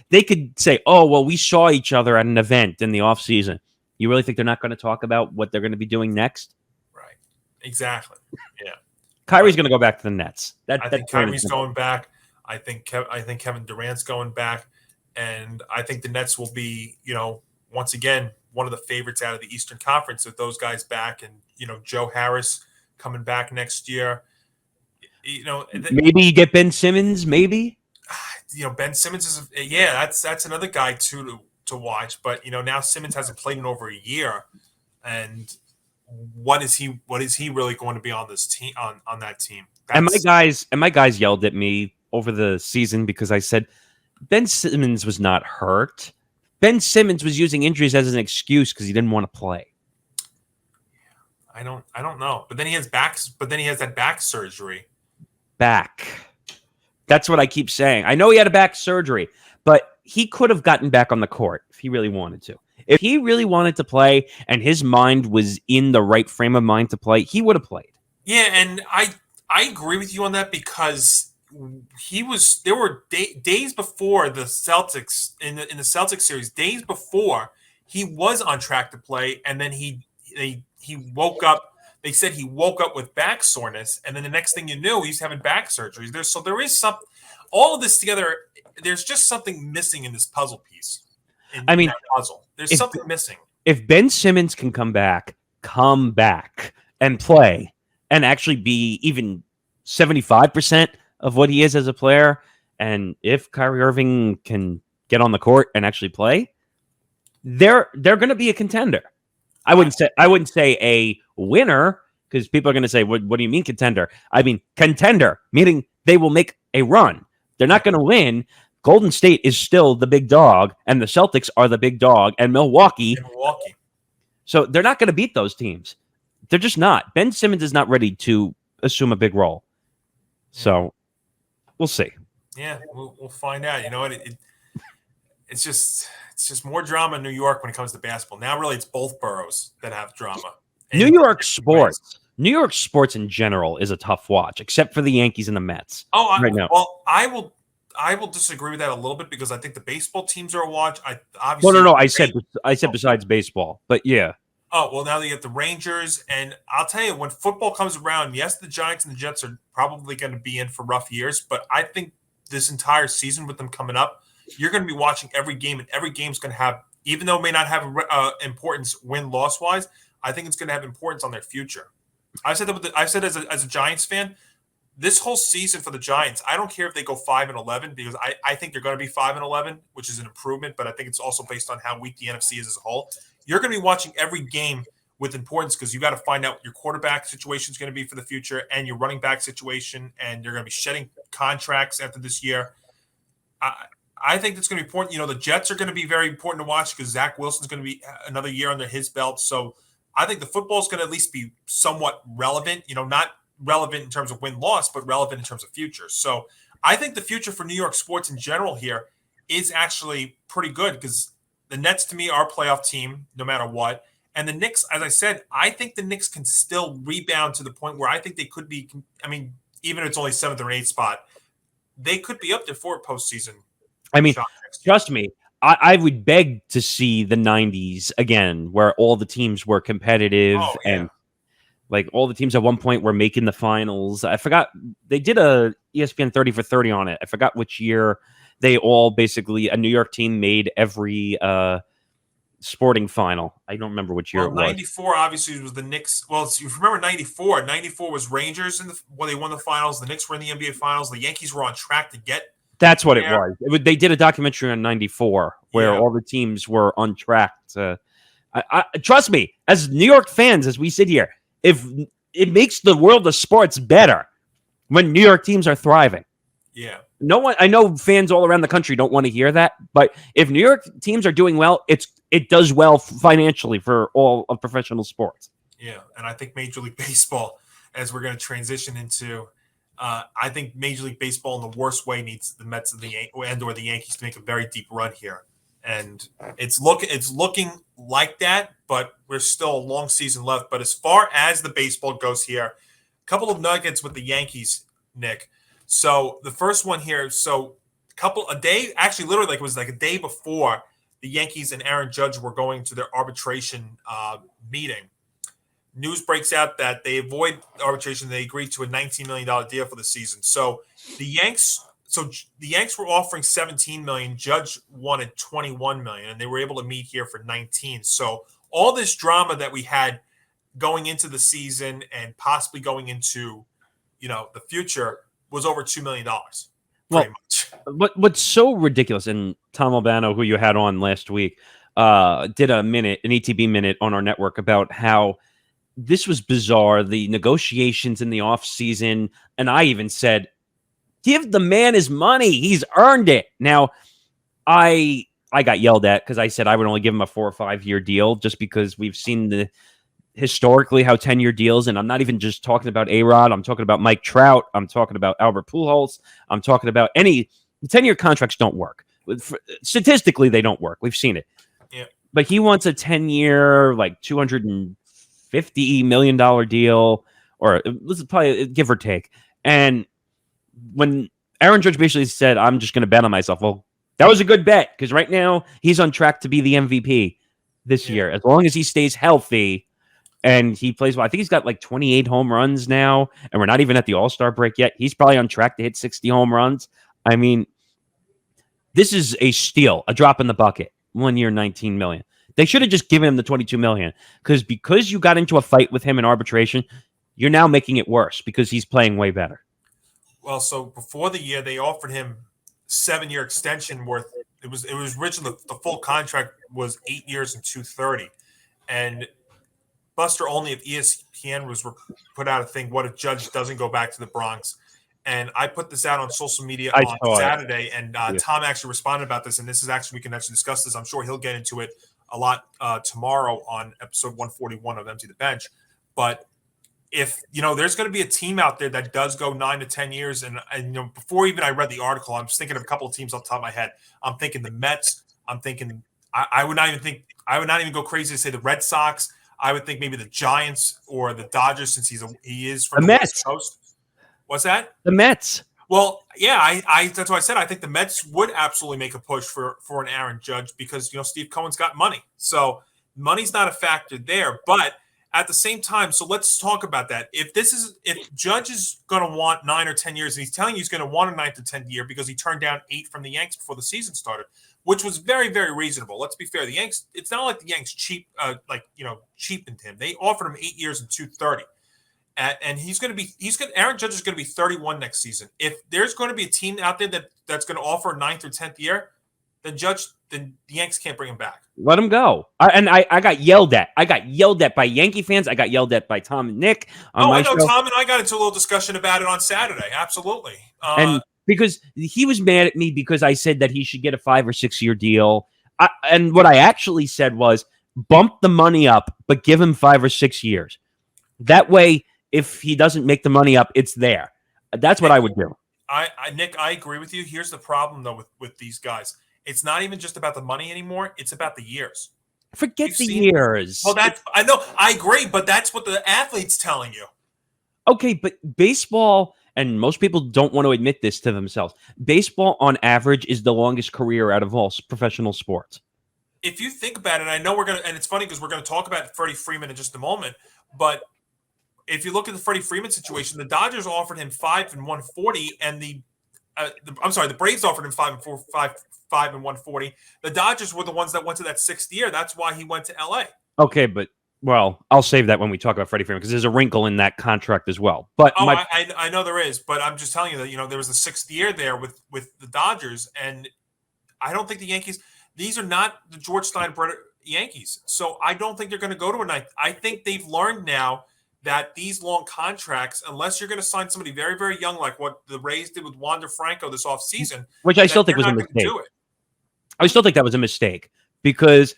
they could say, "Oh, well, we saw each other at an event in the off season." You really think they're not going to talk about what they're going to be doing next? Right. Exactly. Yeah. Kyrie's going to go back to the Nets. I think Kyrie's going back. I think Kevin Durant's going back, and I think the Nets will be, once again, one of the favorites out of the Eastern Conference with those guys back, and Joe Harris coming back next year. Maybe you get Ben Simmons. Maybe Ben Simmons is that's another guy too to watch. But now Simmons hasn't played in over a year, and what is he really going to be on this team on that team? And my guys yelled at me over the season because I said Ben Simmons was not hurt. Ben Simmons was using injuries as an excuse because he didn't want to play. I don't know. But then he has that back surgery. Back. That's what I keep saying. I know he had a back surgery, but he could have gotten back on the court if he really wanted to. If he really wanted to play and his mind was in the right frame of mind to play, he would have played. Yeah, and I agree with you on that because there were days before the Celtics in the Celtics series, days before he was on track to play, and then he woke up. They said he woke up with back soreness, and then the next thing you knew, he's having back surgeries. There is some, all of this together. There's just something missing in this puzzle piece. In that puzzle, there's something missing. If Ben Simmons can come back and play, and actually be even 75% of what he is as a player, and if Kyrie Irving can get on the court and actually play, they're going to be a contender. I wouldn't say a winner because people are going to say, what do you mean contender? I mean contender, meaning they will make a run. They're not going to win. Golden State is still the big dog, and the Celtics are the big dog, and Milwaukee. So they're not going to beat those teams. They're just not. Ben Simmons is not ready to assume a big role. So we'll see. Yeah, we'll find out. You know what? It's just more drama in New York when it comes to basketball. Now, really, it's both boroughs that have drama. New York sports in general is a tough watch, except for the Yankees and the Mets. Right now. Well, I will disagree with that a little bit because I think the baseball teams are a watch. No. I said besides baseball, but yeah. Oh, well, now they get the Rangers. And I'll tell you, when football comes around, yes, the Giants and the Jets are probably going to be in for rough years. But I think this entire season with them coming up, you're going to be watching every game, and every game's going to have, even though it may not have importance win-loss wise, I think it's going to have importance on their future. I've said as a Giants fan, this whole season for the Giants, I don't care if they go 5-11 because I think they're going to be 5-11, which is an improvement. But I think it's also based on how weak the NFC is as a whole. You're going to be watching every game with importance because you got to find out what your quarterback situation is going to be for the future and your running back situation, and you're going to be shedding contracts after this year. I think that's going to be important. You know, the Jets are going to be very important to watch because Zach Wilson's going to be another year under his belt. So I think the football is going to at least be somewhat relevant. You know, not relevant in terms of win-loss, but relevant in terms of future. So I think the future for New York sports in general here is actually pretty good because the Nets, to me, are a playoff team no matter what. And the Knicks, as I said, I think the Knicks can still rebound to the point where I think they could be, I mean, even if it's only 7th or 8th spot, they could be up there for a postseason. I mean, trust me, I would beg to see the 90s again, where all the teams were competitive and like all the teams at one point were making the finals. I forgot, they did a ESPN 30 for 30 on it. I forgot which year they all basically, a New York team made every sporting final. I don't remember which year it was. 94 obviously was the Knicks. Well, if you remember 94 was Rangers when they won the finals. The Knicks were in the NBA finals. The Yankees were on track to get. That's what it was. They did a documentary on 94 where all the teams were on track to. I trust me, as New York fans, as we sit here, if it makes the world of sports better when New York teams are thriving. Yeah. No one, I know fans all around the country don't want to hear that, but if New York teams are doing well, it does well financially for all of professional sports. Yeah, and I think Major League Baseball, as we're going to transition into, I think Major League Baseball in the worst way needs the Mets or the Yankees to make a very deep run here, and it's looking like that, but there's still a long season left. But as far as the baseball goes here, a couple of nuggets with the Yankees, Nick. So the first one here, literally it was like a day before the Yankees and Aaron Judge were going to their arbitration meeting. News breaks out that they avoid arbitration. They agreed to a $19 million deal for the season. So the Yanks were offering $17 million. Judge wanted $21 million, and they were able to meet here for $19 million. So all this drama that we had going into the season and possibly going into, the future was over $2 million. What's so ridiculous, and Tom Albano, who you had on last week, did an ETB minute on our network about how this was bizarre, the negotiations in the offseason, and I even said, give the man his money. He's earned it. Now, I got yelled at because I said I would only give him a 4 or 5 year deal just because we've seen historically how 10-year deals, and I'm not even just talking about A-Rod. I'm talking about Mike Trout. I'm talking about Albert Pujols. I'm talking about any 10-year contracts don't work. Statistically, they don't work. We've seen it. Yeah. But he wants a 10-year, like $250 million deal, or this is probably give or take. And when Aaron Judge basically said, I'm just going to bet on myself, well, that was a good bet because right now he's on track to be the MVP this year. As long as he stays healthy and he plays well. I think he's got like 28 home runs now, and we're not even at the All-Star break yet. He's probably on track to hit 60 home runs. I mean, this is a steal, a drop in the bucket. 1 year, $19 million. They should have just given him the $22 million because you got into a fight with him in arbitration, you're now making it worse because he's playing way better. Well, so before the year, they offered him 7-year extension worth. It was originally the full contract was 8 years and $230, and Buster Olney of ESPN was put out a thing. What if Judge doesn't go back to the Bronx? And I put this out on social media on Saturday, and Tom actually responded about this. And this is actually, we can actually discuss this. I'm sure he'll get into it a lot tomorrow on episode 141 of Empty the Bench. But if, there's going to be a team out there that does go 9 to 10 years. And before even I read the article, I'm just thinking of a couple of teams off the top of my head. I'm thinking the Mets. I'm thinking, I would not even go crazy to say the Red Sox. I would think maybe the Giants or the Dodgers, since he is from the West Coast. What's that? The Mets. Well, yeah, that's what I said. I think the Mets would absolutely make a push for an Aaron Judge because Steve Cohen's got money. So Money's not a factor there, but at the same time, so let's talk about that. If Judge is going to want 9 or 10 years, and he's telling you he's going to want a 9th or 10th year because he turned down 8 from the Yanks before the season started, which was very, very reasonable. Let's be fair. The Yanks, it's not like the Yanks cheapened him. They offered him 8 years and $230. And Aaron Judge is going to be 31 next season. If there's going to be a team out there that's going to offer a 9th or 10th year, then the Yanks can't bring him back. Let him go. I got yelled at. I got yelled at by Yankee fans. I got yelled at by Tom and Nick. I know. Tom and I got into a little discussion about it on Saturday. Absolutely. And because he was mad at me because I said that he should get a 5 or 6 year deal. And what I actually said was bump the money up, but give him 5 or 6 years. That way, if he doesn't make the money up, it's there. That's what I would do. Nick, I agree with you. Here's the problem, though, with these guys. It's not even just about the money anymore. It's about the years. Forget the years. Well, I know. I agree, but that's what the athlete's telling you. Okay, but baseball, and most people don't want to admit this to themselves, baseball on average is the longest career out of all professional sports. If you think about it, I know and it's funny because we're going to talk about Freddie Freeman in just a moment, but if you look at the Freddie Freeman situation, the Dodgers offered him 5 and 140, and the Braves offered him 5 and 140. The Dodgers were the ones that went to that 6th year. That's why he went to LA. Okay, but I'll save that when we talk about Freddie Freeman because there's a wrinkle in that contract as well. But I know there is, but I'm just telling you that there was a 6th year there with the Dodgers, and I don't think the Yankees. These are not the George Steinbrenner Yankees, so I don't think they're going to go to a 9th. I think they've learned now that these long contracts, unless you're going to sign somebody very, very young, like what the Rays did with Wander Franco this offseason, which I still think was a mistake. I still think that was a mistake because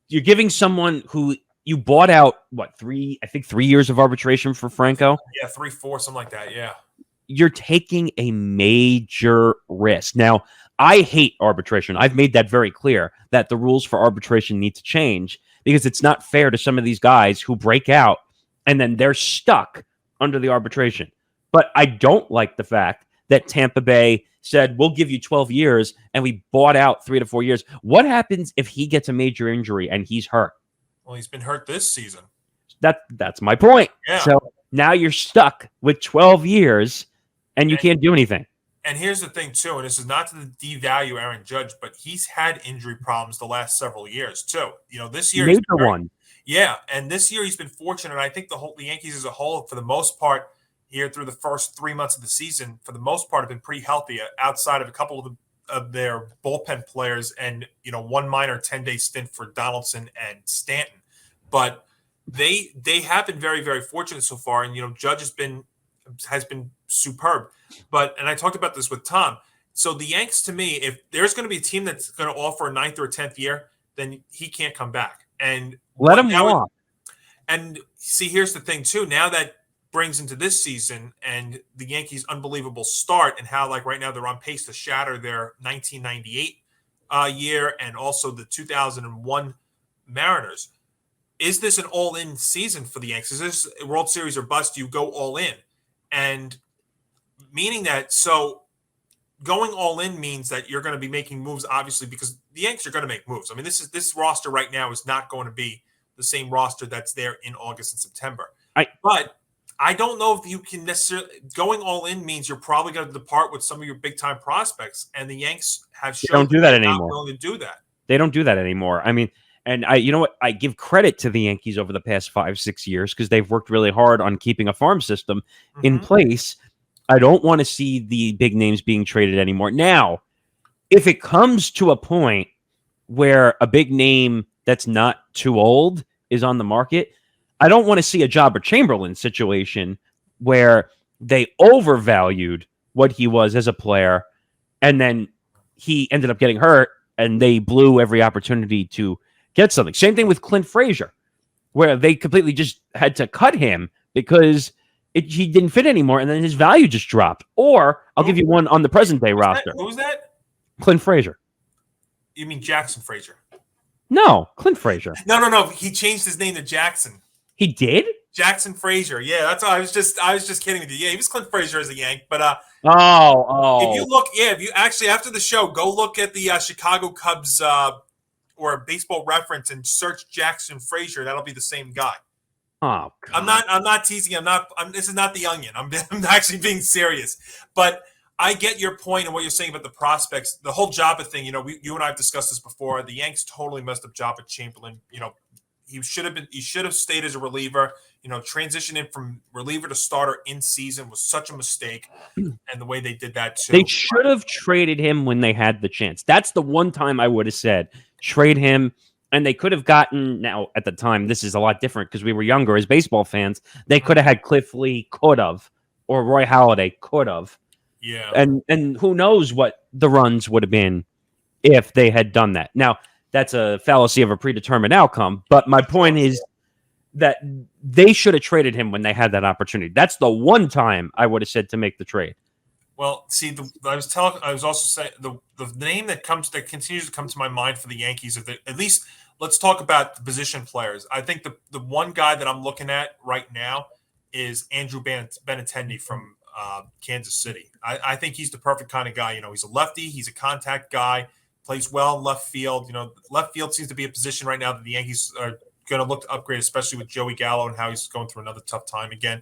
you're giving someone who you bought out, 3 years of arbitration for Franco? Yeah, 3, 4, something like that, yeah. You're taking a major risk. Now, I hate arbitration. I've made that very clear that the rules for arbitration need to change because it's not fair to some of these guys who break out and then they're stuck under the arbitration. But I don't like the fact that Tampa Bay said, we'll give you 12 years, and we bought out 3 to 4 years. What happens if he gets a major injury and he's hurt? Well, he's been hurt this season. That's my point. Yeah. So now you're stuck with 12 years, and you can't do anything. And here's the thing, too, and this is not to devalue Aaron Judge, but he's had injury problems the last several years, too. This year... Major one. Yeah, and this year he's been fortunate. I think the Yankees as a whole, for the most part, here through the first 3 months of the season, for the most part, have been pretty healthy outside of a couple of their bullpen players and, 1 minor 10-day stint for Donaldson and Stanton. But they have been very, very fortunate so far, and, Judge has been superb. And I talked about this with Tom. So the Yanks, to me, if there's going to be a team that's going to offer a 9th or a 10th year, then he can't come back. And let him walk. And see, here's the thing, too. Now that brings into this season and the Yankees' unbelievable start and how, right now, they're on pace to shatter their 1998 year and also the 2001 Mariners. Is this an all-in season for the Yankees? Is this a World Series or bust? You go all in. And meaning that, so going all in means that you're going to be making moves, obviously, because the Yankees are going to make moves. I mean, this roster right now is not going to be the same roster that's there in August and September. But I don't know if you can necessarily going all in means you're probably going to depart with some of your big time prospects, and the Yanks have shown don't do that anymore. Not willing to do that. They don't do that anymore. I mean, and you know what? I give credit to the Yankees over the past 5-6 years because they've worked really hard on keeping a farm system in place. I don't want to see the big names being traded anymore. Now, if it comes to a point where a big name that's not too old is on the market, I don't want to see a Jobber Chamberlain situation where they overvalued what he was as a player and then he ended up getting hurt and they blew every opportunity to get something. Same thing with Clint Frazier, where they completely just had to cut him because he didn't fit anymore, and then his value just dropped. Or I'll give you one on the present-day roster. Who was that? Clint Frazier. You mean Jackson Frazier? No, Clint Frazier. No. He changed his name to Jackson. He did? Jackson Frazier. Yeah, that's all. I was just kidding with you. Yeah, he was Clint Frazier as a Yank, but if you look, if you actually after the show go look at the Chicago Cubs or Baseball Reference and search Jackson Frazier, that'll be the same guy. Oh, God. I'm not teasing. This is not The Onion. I'm actually being serious. But I get your point and what you're saying about the prospects. The whole Jabba thing, you and I have discussed this before. The Yanks totally messed up Jabba Chamberlain. He should have stayed as a reliever. Transitioning from reliever to starter in season was such a mistake. And the way they did that too. They should have traded him when they had the chance. That's the one time I would have said trade him. And they could have gotten, now at the time, this is a lot different because we were younger as baseball fans. They could have had Cliff Lee, could have, or Roy Halladay, could have. Yeah. And who knows what the runs would have been if they had done that. Now, that's a fallacy of a predetermined outcome. But my point is that they should have traded him when they had that opportunity. That's the one time I would have said to make the trade. Well, see, I was also saying the name that continues to come to my mind for the Yankees, at least let's talk about the position players. I think the one guy that I'm looking at right now is Andrew Benintendi from Kansas City. I think he's the perfect kind of guy. He's a lefty. He's a contact guy. Plays well in left field. Left field seems to be a position right now that the Yankees are going to look to upgrade, especially with Joey Gallo and how he's going through another tough time again.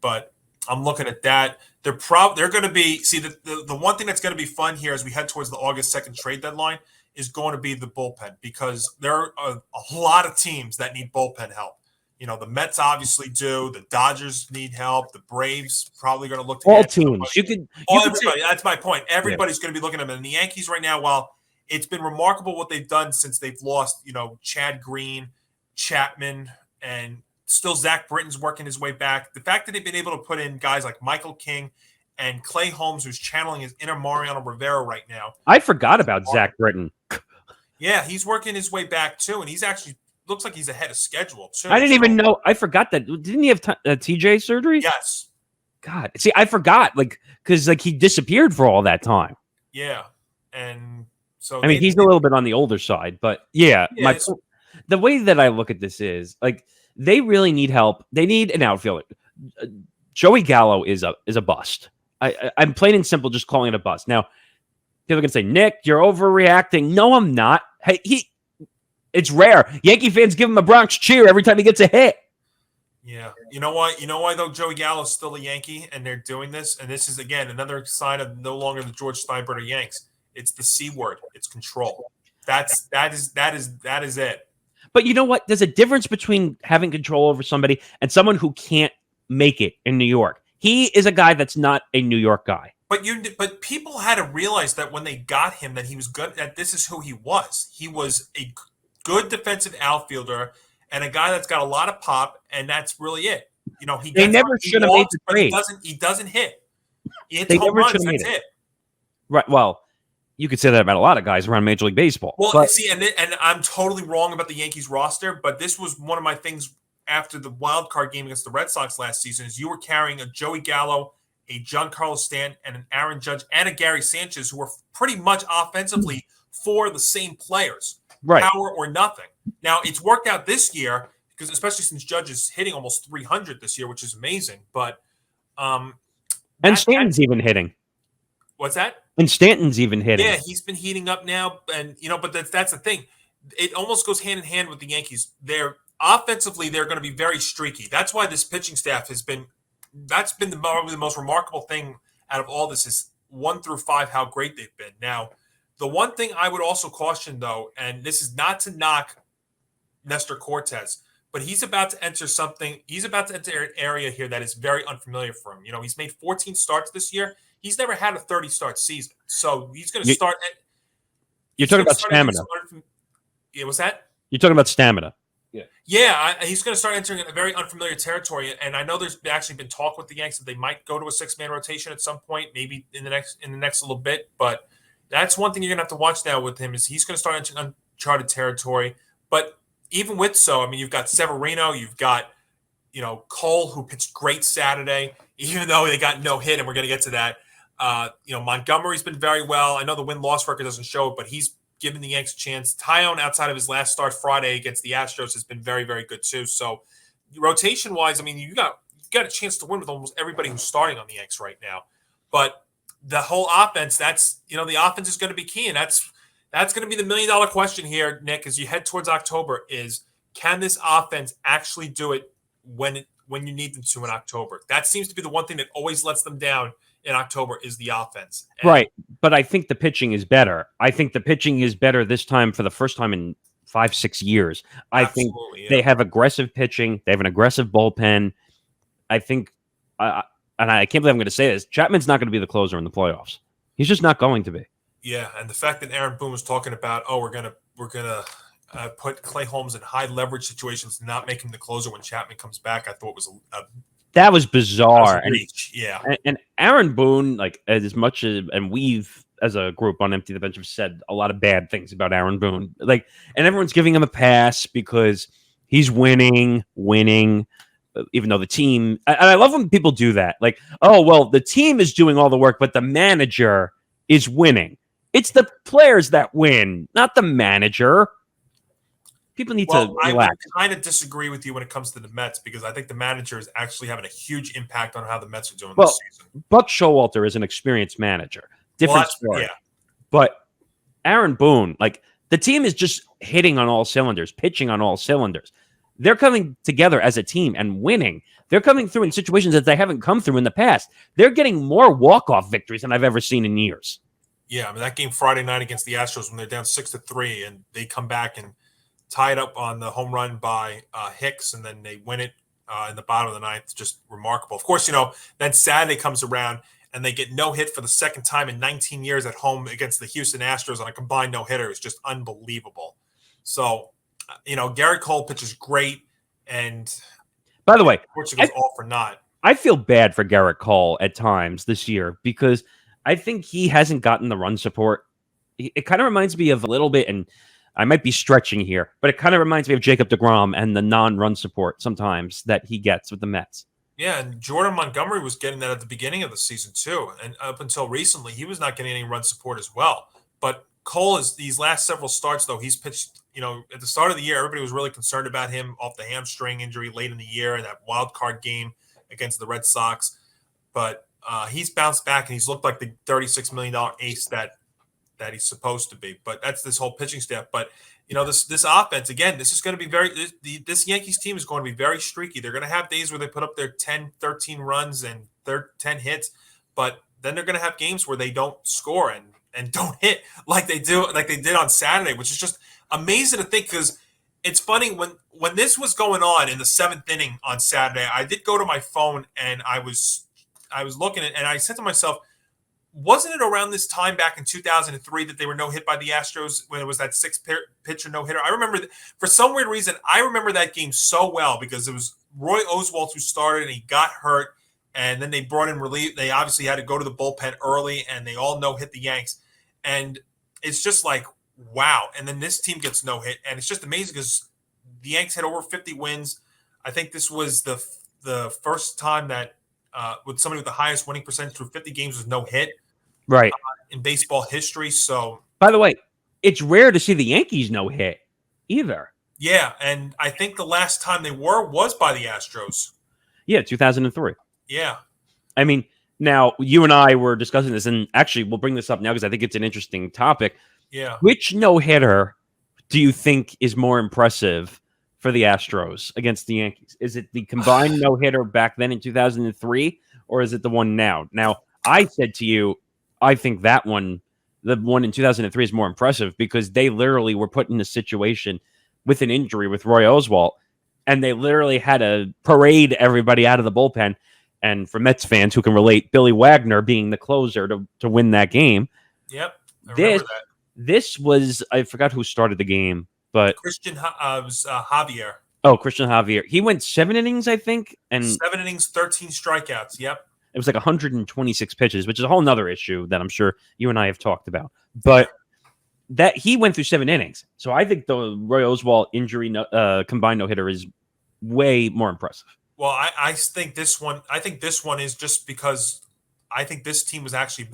But I'm looking at that. They're going to be the one thing that's going to be fun here as we head towards the August 2nd trade deadline is going to be the bullpen, because there are a lot of teams that need bullpen help. The Mets obviously do. The Dodgers need help. The Braves probably going to look to all teams. Everybody. That's my point. Everybody's going to be looking at them. And the Yankees right now, while it's been remarkable what they've done since they've lost, Chad Green, Chapman, and still Zach Britton's working his way back. The fact that they've been able to put in guys like Michael King and Clay Holmes, who's channeling his inner Mariano Rivera right now. I forgot about Zach Britton. Yeah, he's working his way back too, and he's actually looks like he's ahead of schedule too. I didn't even know. I forgot that. Didn't he have TJ surgery? Yes. God, see, I forgot, because he disappeared for all that time. Yeah, and so he's a little bit on the older side, but yeah, the way that I look at this is they really need help. They need an outfielder. Joey Gallo is a bust. I'm plain and simple just calling it a bust. Now, people can say, Nick, you're overreacting. No, I'm not. Hey, it's rare. Yankee fans give him a Bronx cheer every time he gets a hit. Yeah. You know why? Though Joey Gallo is still a Yankee and they're doing this, and this is again another sign of no longer the George Steinbrenner Yanks. It's the C word. It's control. That is it. But you know what? There's a difference between having control over somebody and someone who can't make it in New York. He is a guy that's not a New York guy. But people had to realize that when they got him, that he was good. That this is who he was. He was a good defensive outfielder and a guy that's got a lot of pop, and that's really it. They never should have made the trade. He doesn't hit. He hits they home never runs. should have made That's it. Right. Well, you could say that about a lot of guys around Major League Baseball. Well, see, and I'm totally wrong about the Yankees roster, but this was one of my things after the wild card game against the Red Sox last season. Is you were carrying a Joey Gallo, a Giancarlo Stanton, and an Aaron Judge, and a Gary Sanchez, who were pretty much offensively for the same players, right? Power or nothing. Now it's worked out this year because, especially since Judge is hitting almost 300 this year, which is amazing. But and Stanton's even hitting. What's that? And Stanton's even hitting. Yeah, he's been heating up now, and but that's the thing. It almost goes hand in hand with the Yankees. They're offensively, they're going to be very streaky. That's why this pitching staff has been. That's been probably the most remarkable thing out of all this is 1 through 5 how great they've been. Now, the one thing I would also caution though, and this is not to knock Nestor Cortez, but he's about to enter something. He's about to enter an area here that is very unfamiliar for him. He's made 14 starts this year. He's never had a 30-start season. So he's going to start. You're talking about stamina. Yeah, what's that? You're talking about stamina. Yeah. He's going to start entering a very unfamiliar territory. And I know there's actually been talk with the Yanks that they might go to a 6-man rotation at some point, maybe in the next little bit. But that's one thing you're going to have to watch now with him is he's going to start entering uncharted territory. But even with you've got Severino, you've got Cole, who pitched great Saturday, even though they got no hit, and we're going to get to that. Montgomery's been very well. I know the win-loss record doesn't show it, but he's given the Yanks a chance. Tyone, outside of his last start Friday against the Astros, has been very, very good too. So rotation-wise, you got a chance to win with almost everybody who's starting on the Yanks right now. But the whole offense, the offense is going to be key, and that's That's going to be the million-dollar question here, Nick, as you head towards October is, can this offense actually do it when you need them to in October? That seems to be the one thing that always lets them down in October is the offense. And right. But I think the pitching is better. I think the pitching is better this time for the first time in 5-6 years. I think they have aggressive pitching. They have an aggressive bullpen. I think, and I can't believe I'm going to say this, Chapman's not going to be the closer in the playoffs. He's just not going to be. Yeah, and the fact that Aaron Boone was talking about, we're gonna put Clay Holmes in high leverage situations, not make him the closer when Chapman comes back, I thought was that was bizarre. Yeah, and Aaron Boone, like as much as, and we've as a group on Empty the Bench have said a lot of bad things about Aaron Boone, like, and everyone's giving him a pass because he's winning, even though the team. And I love when people do that, like, oh well, the team is doing all the work, but the manager is winning. It's the players that win, not the manager. People need to relax. I kind of disagree with you when it comes to the Mets because I think the manager is actually having a huge impact on how the Mets are doing this season. Buck Showalter is an experienced manager. Different story. Yeah. But Aaron Boone, like, the team is just hitting on all cylinders, pitching on all cylinders. They're coming together as a team and winning. They're coming through in situations that they haven't come through in the past. They're getting more walk-off victories than I've ever seen in years. Yeah, I mean, that game Friday night against the Astros when they're down 6-3 and they come back and tie it up on the home run by Hicks, and then they win it in the bottom of the ninth. Just remarkable. Of course, then Saturday comes around and they get no hit for the second time in 19 years at home against the Houston Astros on a combined no-hitter. It's just unbelievable. So, Garrett Cole pitches great, and by the way, Portugal's all for naught. I feel bad for Garrett Cole at times this year because I think he hasn't gotten the run support. It kind of reminds me of a little bit, and I might be stretching here, but it kind of reminds me of Jacob deGrom and the non-run support sometimes that he gets with the Mets. Yeah, and Jordan Montgomery was getting that at the beginning of the season too, and up until recently, he was not getting any run support as well. But Cole is these last several starts, though he's pitched. At the start of the year, everybody was really concerned about him off the hamstring injury late in the year in that wild card game against the Red Sox, but he's bounced back and he's looked like the $36 million ace that he's supposed to be. But that's this whole pitching staff. But this offense, again, this is going to be this Yankees team is going to be very streaky. They're going to have days where they put up their 10, 13 runs and 10 hits, but then they're going to have games where they don't score and don't hit like they did on Saturday, which is just amazing to think because it's funny when this was going on in the seventh inning on Saturday, I did go to my phone and I was looking at, and I said to myself, wasn't it around this time back in 2003 that they were no hit by the Astros when it was that pitcher no hitter? I remember for some weird reason, I remember that game so well because it was Roy Oswalt who started and he got hurt, and then they brought in relief. They obviously had to go to the bullpen early, and they all no hit the Yanks, and it's just like wow. And then this team gets no hit, and it's just amazing because the Yanks had over 50 wins. I think this was the first time that. With somebody with the highest winning percentage through 50 games with no hit, right, in baseball history. So, by the way, it's rare to see the Yankees no hit either. Yeah, and I think the last time they was by the Astros. Yeah, 2003. Yeah, I mean, now you and I were discussing this, and actually, we'll bring this up now because I think it's an interesting topic. Yeah, which no hitter do you think is more impressive for the Astros against the Yankees? Is it the combined no-hitter back then in 2003, or is it the one now? Now, I said to you, I think that one, the one in 2003, is more impressive because they literally were put in a situation with an injury with Roy Oswalt, and they literally had to parade everybody out of the bullpen. And for Mets fans who can relate, Billy Wagner being the closer to win that game. Yep, I remember that. This was, I forgot who started the game. But Christian was Javier. Oh, Christian Javier. He went 7 innings, I think. And 7 innings, 13 strikeouts. Yep. It was like 126 pitches, which is a whole nother issue that I'm sure you and I have talked about. But that he went through 7 innings. So I think the Roy Oswalt injury combined no-hitter is way more impressive. Well, I think this one is just because I think this team was actually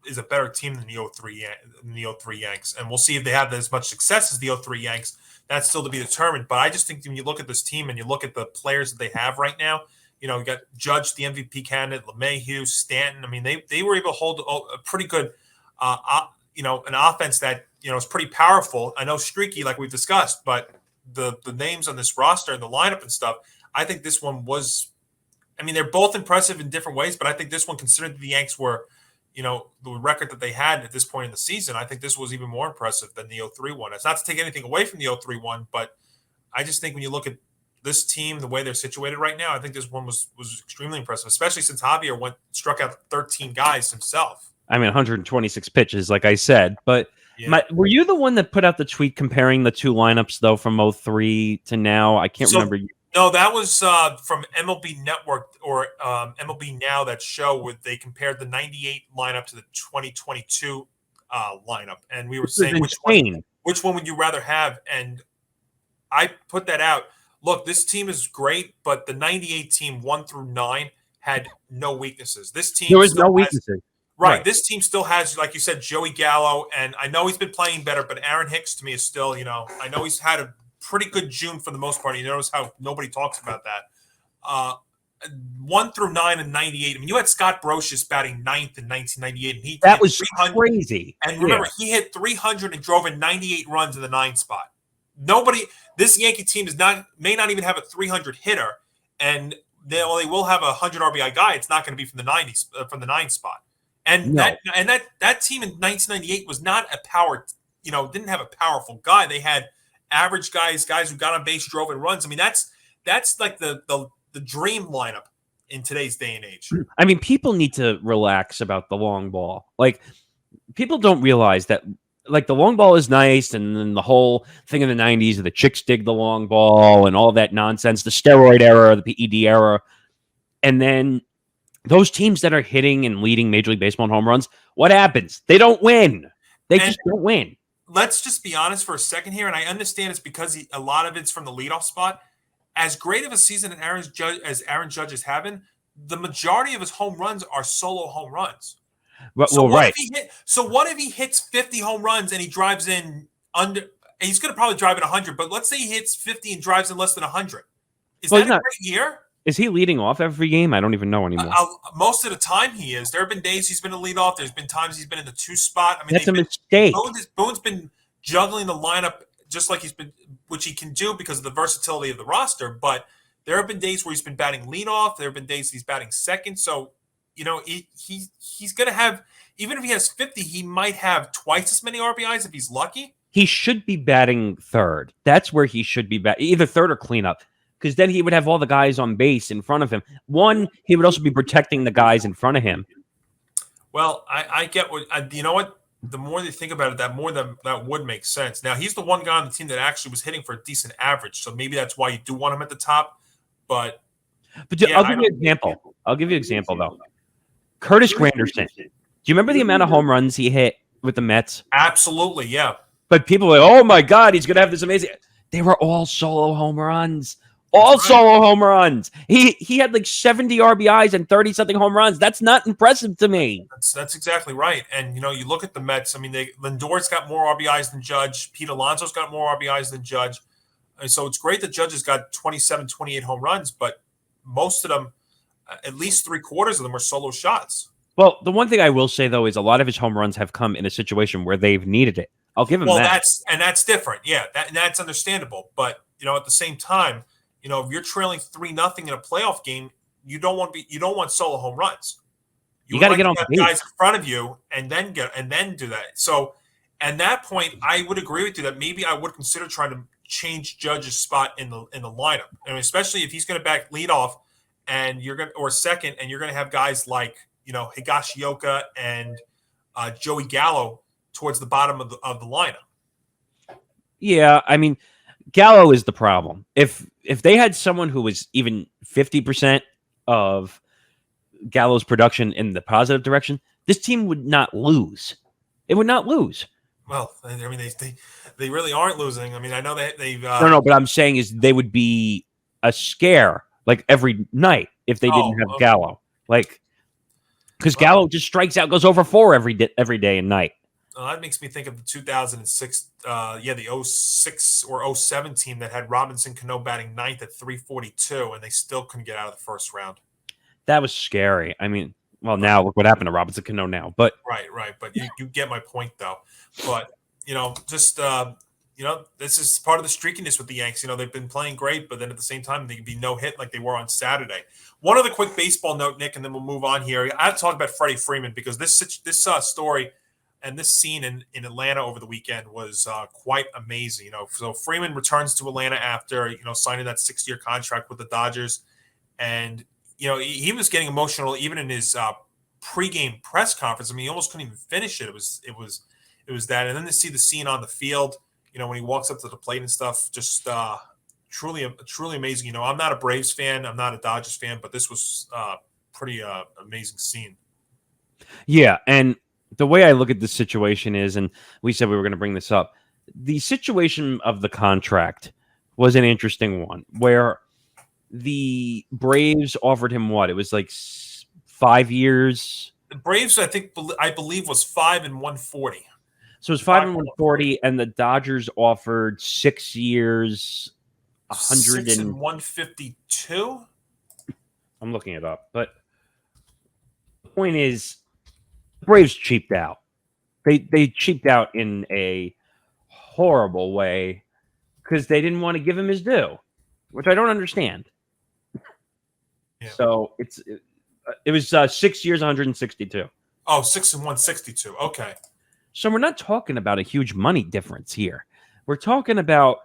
is a better team than the 03 Yanks. And we'll see if they have as much success as the 03 Yanks. That's still to be determined. But I just think when you look at this team and you look at the players that they have right now, you got Judge, the MVP candidate, LeMahieu, Stanton. I mean, they were able to hold a pretty good, an offense that is pretty powerful. I know streaky, like we've discussed, but the names on this roster and the lineup and stuff, I think this one was. I mean, they're both impressive in different ways, but I think this one, considering the Yanks were, the record that they had at this point in the season, I think this was even more impressive than the 0-3 one. It's not to take anything away from the 0-3 one, but I just think when you look at this team, the way they're situated right now, I think this one was extremely impressive, especially since Javier struck out 13 guys himself. I mean, 126 pitches, like I said. But were you the one that put out the tweet comparing the two lineups, though, from 0-3 to now? I can't remember. No, that was from MLB Network or MLB Now, that show where they compared the 98 lineup to the 2022 lineup. And we were saying which one would you rather have? And I put that out. Look, this team is great, but the 98 team 1 through 9 had no weaknesses. This team there was no weaknesses. Right. This team still has, like you said, Joey Gallo, and I know he's been playing better, but Aaron Hicks to me is still, I know he's had a pretty good June for the most part. You notice how nobody talks about that. 1 through 9 and 98. I mean, you had Scott Brocious batting 9th in 1998, and that was crazy. And remember, he hit 300 and drove in 98 runs in the 9th spot. This Yankee team may not even have a 300 hitter, and they will have a 100 RBI guy. It's not going to be from the 90s, from the 9th spot. And that team in 1998 was not a power, didn't have a powerful guy. They had average guys who got on base, drove in runs. I mean, that's like the dream lineup in today's day and age. I mean, people need to relax about the long ball. Like, people don't realize that, like, the long ball is nice, and then the whole thing in the 90s of the chicks dig the long ball and all that nonsense, the steroid era, the PED era. And then those teams that are hitting and leading Major League Baseball in home runs, what happens? They don't win. They just don't win. Let's just be honest for a second here, and I understand it's because a lot of it's from the leadoff spot. As great of a season as Aaron Judge is having, the majority of his home runs are solo home runs. What if he hits 50 home runs and he drives in under? And he's going to probably drive in 100, but let's say he hits 50 and drives in less than 100. Is that a great year? Is he leading off every game? I don't even know anymore. Most of the time he is. There have been days he's been a leadoff. There's been times he's been in the 2 spot. I mean, that's a mistake. Boone's been juggling the lineup just like which he can do because of the versatility of the roster. But there have been days where he's been batting leadoff. There have been days he's batting second. So, he's going to have, even if he has 50, he might have twice as many RBIs if he's lucky. He should be batting third. That's where he should be batting, either third or cleanup. Because then he would have all the guys on base in front of him. He would also be protecting the guys in front of him. Well, I get what you know what. The more you think about it, that more that would make sense. Now, he's the one guy on the team that actually was hitting for a decent average, so maybe that's why you do want him at the top. But I'll give you an example. I'll give you an example though. Curtis Granderson. Do you remember the amount of home runs he hit with the Mets? Absolutely, yeah. But people were like, "Oh my God, he's going to have this amazing." They were all solo home runs. Solo home runs. He had like 70 RBIs and 30-something home runs. That's not impressive to me. That's exactly right. And, you look at the Mets. I mean, Lindor's got more RBIs than Judge. Pete Alonso's got more RBIs than Judge. And so it's great that Judge has got 27, 28 home runs, but most of them, at least 3/4 of them, are solo shots. Well, the one thing I will say, though, is a lot of his home runs have come in a situation where they've needed it. I'll give him that. That's different. Yeah, that's understandable. But, at the same time, if you're trailing 3-0 in a playoff game, you don't want solo home runs. You got to get on the guys in front of you and then do that. So, at that point, I would agree with you that maybe I would consider trying to change Judge's spot in the lineup, and especially if he's going to back leadoff and or second, and you're going to have guys like Higashioka and Joey Gallo towards the bottom of the lineup. Yeah, I mean, Gallo is the problem. If they had someone who was even 50% of Gallo's production in the positive direction, this team would not lose. It would not lose. Well, I mean, they really aren't losing. I mean, I know they've no, but I'm saying is they would be a scare like every night if they didn't have Gallo. Like, because Gallo just strikes out, goes over 4 every day and night. That makes me think of the 2006, the 06 or 07 team that had Robinson Cano batting 9th at 342, and they still couldn't get out of the first round. That was scary. I mean, well, now look what happened to Robinson Cano now. But right. But you get my point, though. But just this is part of the streakiness with the Yanks. They've been playing great, but then at the same time, they can be no hit like they were on Saturday. One other quick baseball note, Nick, and then we'll move on here. I have to talk about Freddie Freeman because this story and this scene in Atlanta over the weekend was quite amazing. So Freeman returns to Atlanta after signing that 6-year contract with the Dodgers, and he was getting emotional even in his pregame press conference. I mean, he almost couldn't even finish it. It was that, and then to see the scene on the field, when he walks up to the plate and stuff, just truly amazing. I'm not a Braves fan, I'm not a Dodgers fan, but this was pretty amazing scene. Yeah, and the way I look at this situation is, and we said we were going to bring this up, the situation of the contract was an interesting one where the Braves offered him what? It was like 5 years. The Braves, I believe, was 5 and 140. So it was 5 and 140, and the Dodgers offered 6 years, 6 and 152. I'm looking it up, but the point is, the Braves cheaped out. They cheaped out in a horrible way because they didn't want to give him his due, which I don't understand. Yeah. So it was 6 years, 162. Oh, 6 and 162. Okay. So we're not talking about a huge money difference here. We're talking about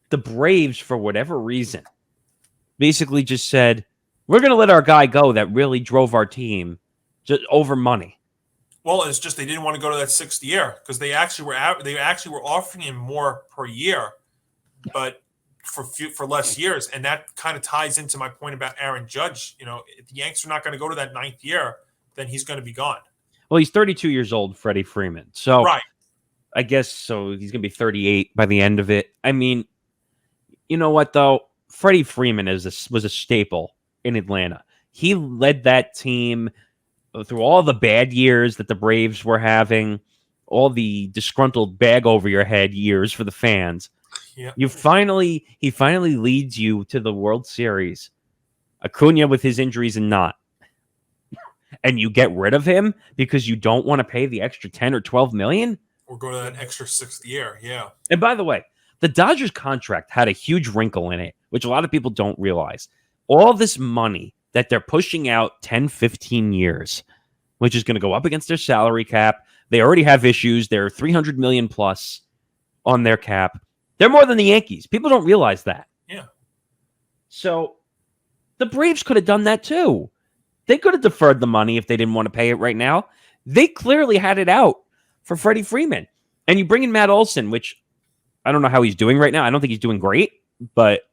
the Braves, for whatever reason, basically just said, we're going to let our guy go that really drove our team just over money. Well, it's just they didn't want to go to that 6th year because they actually were offering him more per year, but for less years, and that kind of ties into my point about Aaron Judge. If the Yanks are not going to go to that 9th year, then he's going to be gone. Well, he's 32 years old, Freddie Freeman. So right. I guess so. He's going to be 38 by the end of it. I mean, you know what though? Freddie Freeman was a staple in Atlanta. He led that team through all the bad years that the Braves were having, all the disgruntled bag over your head years for the fans. Yeah. He finally leads you to the World Series. Acuna with his injuries and not. And you get rid of him because you don't want to pay the extra 10 or 12 million? Or go to that extra 6th year, yeah. And by the way, the Dodgers contract had a huge wrinkle in it, which a lot of people don't realize. All this money that they're pushing out 10, 15 years, which is going to go up against their salary cap. They already have issues. They're $300 million plus on their cap. They're more than the Yankees. People don't realize that. Yeah. So the Braves could have done that too. They could have deferred the money if they didn't want to pay it right now. They clearly had it out for Freddie Freeman. And you bring in Matt Olson, which I don't know how he's doing right now. I don't think he's doing great, but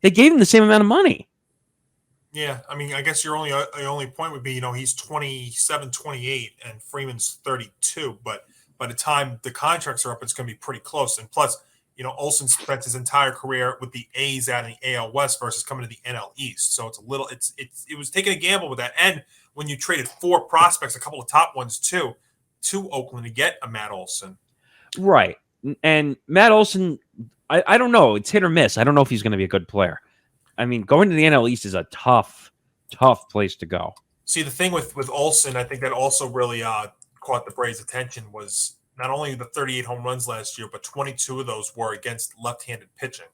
they gave him the same amount of money. Yeah, I mean, I guess your only point would be, he's 27, 28, and Freeman's 32. But by the time the contracts are up, it's going to be pretty close. And plus, Olsen spent his entire career with the A's out in the AL West versus coming to the NL East. So it was taking a gamble with that. And when you traded 4 prospects, a couple of top ones too, to Oakland to get a Matt Olson. Right. And Matt Olson, I don't know. It's hit or miss. I don't know if he's going to be a good player. I mean, going to the NL East is a tough place to go. See, the thing with Olsen, I think that also really caught the Braves' attention was not only the 38 home runs last year, but 22 of those were against left-handed pitching.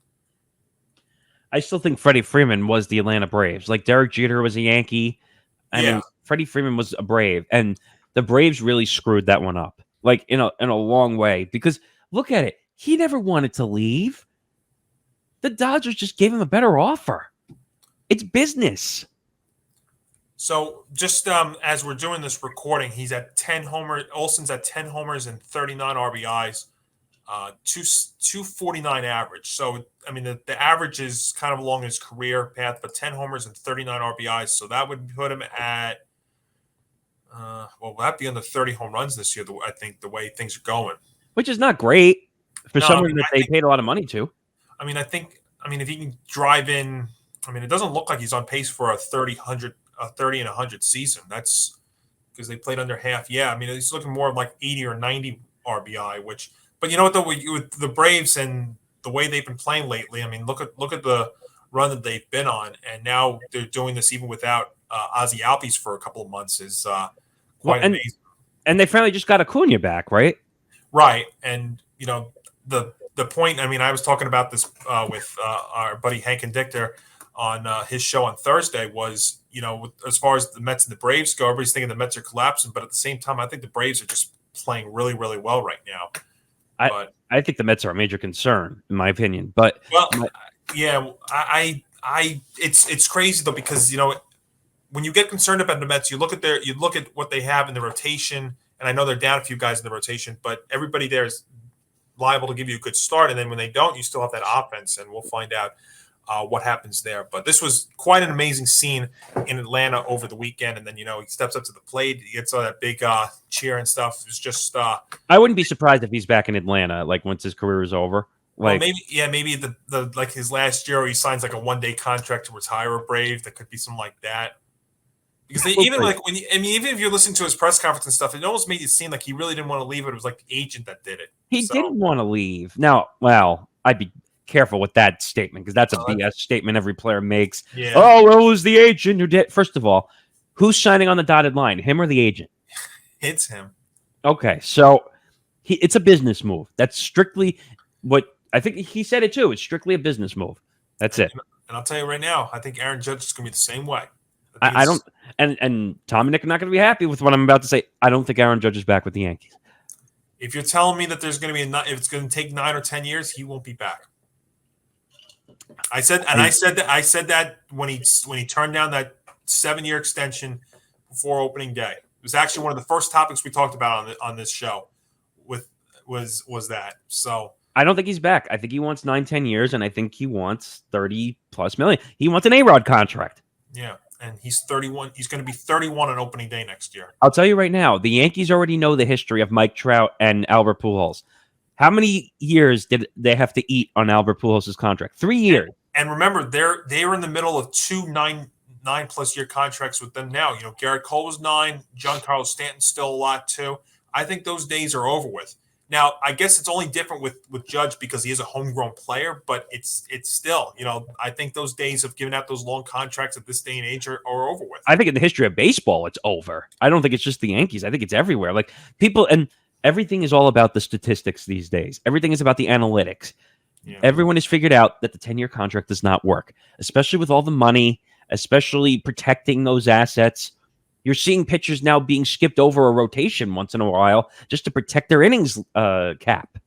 I still think Freddie Freeman was the Atlanta Braves. Like Derek Jeter was a Yankee. I mean, Freddie Freeman was a Brave. And the Braves really screwed that one up, like in a long way. Because look at it. He never wanted to leave. The Dodgers just gave him a better offer. It's business. So just as we're doing this recording, he's at 10 homers. Olsen's at 10 homers and 39 RBIs, 249 average. So, I mean, the average is kind of along his career path, but 10 homers and 39 RBIs. So that would put him at, that'd be under 30 home runs this year, I think, the way things are going. Which is not great for someone that they paid a lot of money to. I mean, if he can drive in, it doesn't look like he's on pace for a 30 and 100 season. That's because they played under half. Yeah, I mean, he's looking more like 80 or 90 RBI. But you know what though, with the Braves and the way they've been playing lately, I mean, look at the run that they've been on, and now they're doing this even without Ozzie Albies for a couple of months is quite amazing. And they finally just got Acuna back, right? Right, and the point. I mean, I was talking about this with our buddy Hank Indictor on his show on Thursday. Was as far as the Mets and the Braves go, everybody's thinking the Mets are collapsing, but at the same time, I think the Braves are just playing really, really well right now. I think the Mets are a major concern, in my opinion. But yeah, it's crazy though, because when you get concerned about the Mets, you look at what they have in the rotation, and I know they're down a few guys in the rotation, but everybody there is liable to give you a good start, and then when they don't, you still have that offense, and we'll find out what happens there. But this was quite an amazing scene in Atlanta over the weekend, and then he steps up to the plate, he gets all that big cheer and stuff. It was just I wouldn't be surprised if he's back in Atlanta, like once his career is over. Like maybe the like his last year, he signs like a 1-day contract to retire a Brave. That could be something like that. Because even if you're listening to his press conference and stuff, it almost made it seem like he really didn't want to leave, but it was like the agent that did it. He didn't want to leave. Now, I'd be careful with that statement, because that's a BS statement every player makes. Yeah. Oh, well, it was the agent who did. First of all, who's signing on the dotted line, him or the agent? It's him. Okay, so it's a business move. That's strictly what I think he said it too. It's strictly a business move. That's it. And I'll tell you right now, I think Aaron Judge is going to be the same way. I don't, and Tom and Nick are not going to be happy with what I'm about to say. I don't think Aaron Judge is back with the Yankees. If you're telling me that there's going to be if it's going to take 9 or 10 years, he won't be back. I said that when he turned down that 7-year extension before opening day. It was actually one of the first topics we talked about on this show. Was that so? I don't think he's back. I think he wants 9-10 years, and I think he wants $30+ million. He wants an A-Rod contract. Yeah, and he's 31. He's going to be 31 on opening day next year. I'll tell you right now, the Yankees already know the history of Mike Trout and Albert Pujols. How many years did they have to eat on Albert Pujols' contract? 3 years. And remember, they were in the middle of 2 9+ year contracts with them now. Garrett Cole was 9. Giancarlo Stanton's still a lot too. I think those days are over with. Now, I guess it's only different with Judge because he is a homegrown player, but it's still, I think those days of giving out those long contracts at this day and age are over with. I think in the history of baseball, it's over. I don't think it's just the Yankees. I think it's everywhere. Like people, and everything is all about the statistics these days. Everything is about the analytics. Yeah. Everyone has figured out that the 10-year contract does not work, especially with all the money, especially protecting those assets. You're seeing pitchers now being skipped over a rotation once in a while just to protect their innings cap.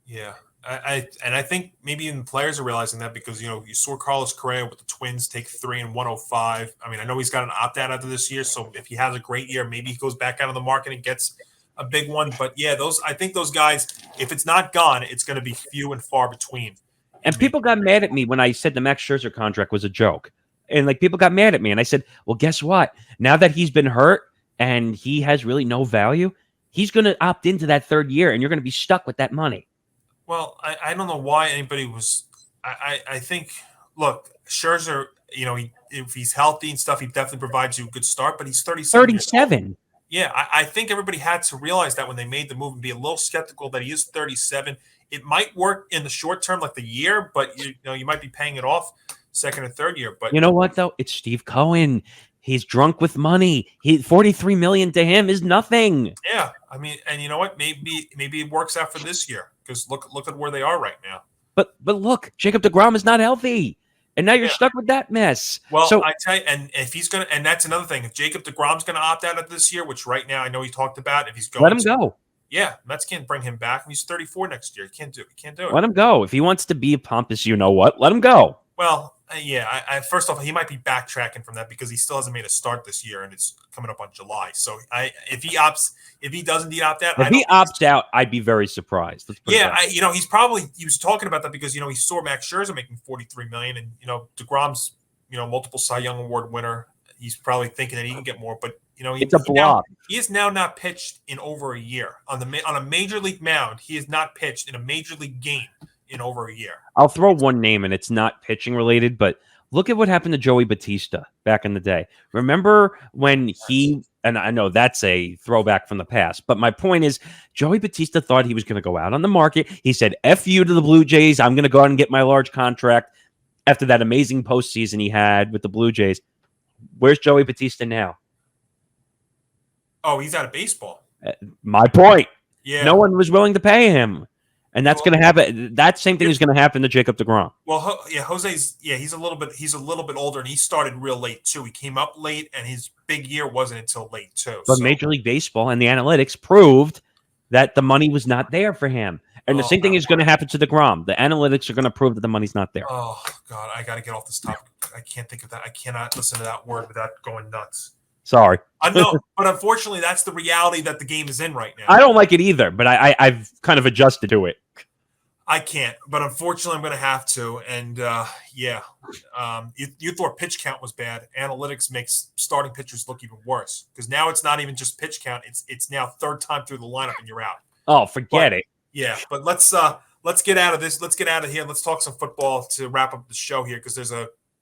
Yeah, I think maybe even players are realizing that because you saw Carlos Correa with the Twins take 3 and 105. I mean, I know he's got an opt-out after this year, so if he has a great year, maybe he goes back out of the market and gets a big one. But yeah, I think those guys, if it's not gone, it's going to be few and far between. And people got mad at me when I said the Max Scherzer contract was a joke. And people got mad at me, and I said, well, guess what? Now that he's been hurt and he has really no value, he's going to opt into that 3rd year, and you're going to be stuck with that money. Well, I don't know why anybody was. I think, look, Scherzer, if he's healthy and stuff, he definitely provides you a good start. But he's 37. 37. Yeah, I think everybody had to realize that when they made the move and be a little skeptical that he is 37. It might work in the short term, like the year, but you might be paying it off 2nd or 3rd year. But you know what though? It's Steve Cohen. He's drunk with money. $43 million to him is nothing. Yeah, I mean, and you know what? Maybe it works out for this year because look at where they are right now. But look, Jacob deGrom is not healthy, and now you're stuck with that mess. Well, so, I tell you, and if he's gonna, and that's another thing. If Jacob deGrom's gonna opt out of this year, which right now I know he talked about, if he's going, let him go. Yeah, Mets can't bring him back. He's 34 next year. He can't do it. Let him go. If he wants to be a pompous, let him go. Well, yeah. I first off, he might be backtracking from that because he still hasn't made a start this year, and it's coming up on July. So, if he does indeed opt out, if he opts out, I'd be very surprised. Yeah, he was talking about that because he saw Max Scherzer making $43 million, and deGrom's multiple Cy Young Award winner. He's probably thinking that he can get more, but it's a block. He has now not pitched in over a year on a major league mound. He has not pitched in a major league game in over a year. I'll throw one name, and it's not pitching related, but look at what happened to Joey Batista back in the day. Remember when and I know that's a throwback from the past, but my point is Joey Batista thought he was going to go out on the market. He said, F you to the Blue Jays. I'm going to go out and get my large contract after that amazing postseason he had with the Blue Jays. Where's Joey Batista now? Oh, he's out of baseball. My point. Yeah. No one was willing to pay him. And that's going to happen. That same thing is going to happen to Jacob deGrom. Well, Jose's he's a little bit older, and he started real late too. He came up late, and his big year wasn't until late too. But Major League Baseball and the analytics proved that the money was not there for him. And the same thing is going to happen to deGrom. The analytics are going to prove that the money's not there. Oh God, I got to get off this topic. I can't think of that. I cannot listen to that word without going nuts. Sorry. I know, but unfortunately, that's the reality that the game is in right now. I don't like it either, but I've kind of adjusted to it. I can't, but unfortunately, I'm going to have to. And you thought pitch count was bad. Analytics makes starting pitchers look even worse because now it's not even just pitch count. It's now third time through the lineup and you're out. Oh, forget it. Yeah, but let's get out of this. Let's get out of here. Let's talk some football to wrap up the show here because there's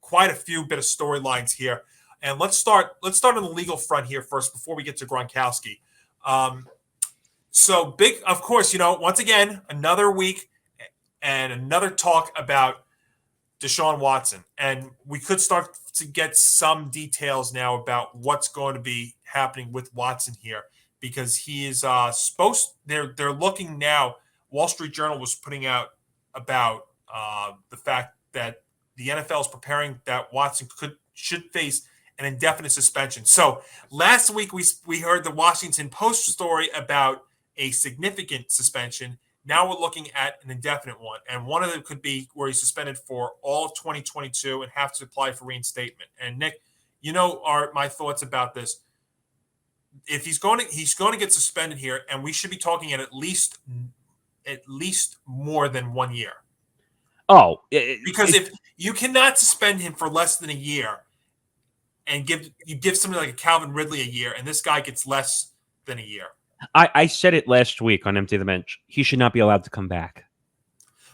quite a few bit of storylines here. And let's start on the legal front here first before we get to Gronkowski. So big, of course, once again, another week and another talk about Deshaun Watson. And we could start to get some details now about what's going to be happening with Watson here because he is they're looking now. Wall Street Journal was putting out about the fact that the NFL is preparing that Watson should face an indefinite suspension. So last week we heard the Washington Post story about a significant suspension. Now we're looking at an indefinite one, and one of them could be where he's suspended for all of 2022 and have to apply for reinstatement. And Nick, my thoughts about this. If he's going to get suspended here, and we should be talking at least more than 1 year. Oh, because if you cannot suspend him for less than a year, and give somebody like a Calvin Ridley a year, and this guy gets less than a year. I said it last week on Empty the Bench. He should not be allowed to come back.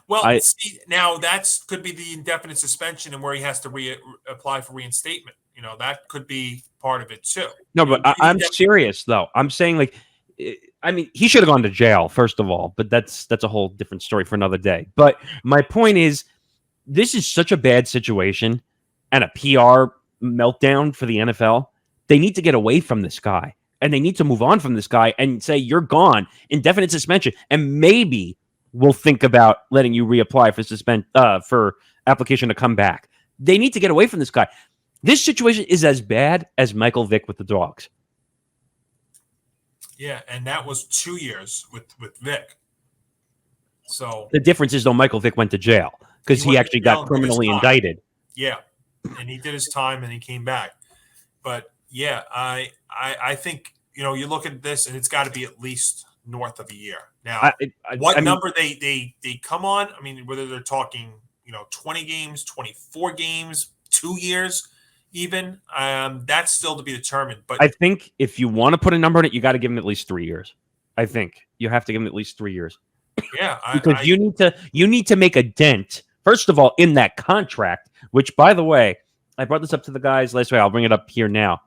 Well, now that could be the indefinite suspension and where he has to apply for reinstatement. That could be part of it too. No, but I'm serious though. I'm saying he should have gone to jail first of all, but that's a whole different story for another day. But my point is, this is such a bad situation and a PR meltdown for the NFL. They need to get away from this guy. And they need to move on from this guy and say, you're gone, indefinite suspension. And maybe we'll think about letting you reapply for application to come back. They need to get away from this guy. This situation is as bad as Michael Vick with the Dogs. Yeah, and that was 2 years with Vick. So the difference is, though, Michael Vick went to jail because he actually got criminally indicted. Yeah, and he did his time and he came back. But yeah, I think, you look at this and it's got to be at least north of a year. Now, what number they come on? I mean, whether they're talking, 20 games, 24 games, 2 years, even, that's still to be determined. But I think if you want to put a number on it, you got to give him at least 3 years. I think you have to give him at least 3 years. Yeah, because you need to make a dent, first of all, in that contract. Which, by the way, I brought this up to the guys last week. I'll bring it up here now.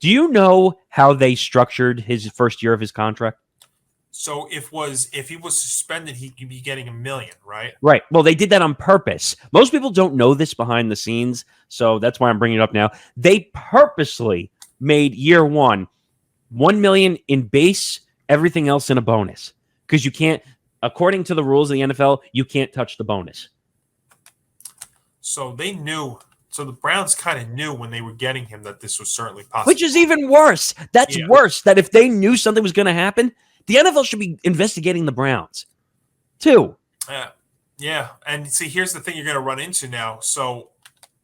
Do you know how they structured his first year of his contract? So if he was suspended, he could be getting $1 million, right? Right. Well, they did that on purpose. Most people don't know this behind the scenes, so that's why I'm bringing it up now. They purposely made year one $1 million in base, everything else in a bonus, because you can't, according to the rules of the NFL, you can't touch the bonus. So they knew. So the Browns kind of knew when they were getting him that this was certainly possible. Which is even worse. That's worse. That if they knew something was going to happen, the NFL should be investigating the Browns, too. Yeah. And see, here's the thing you're going to run into now. So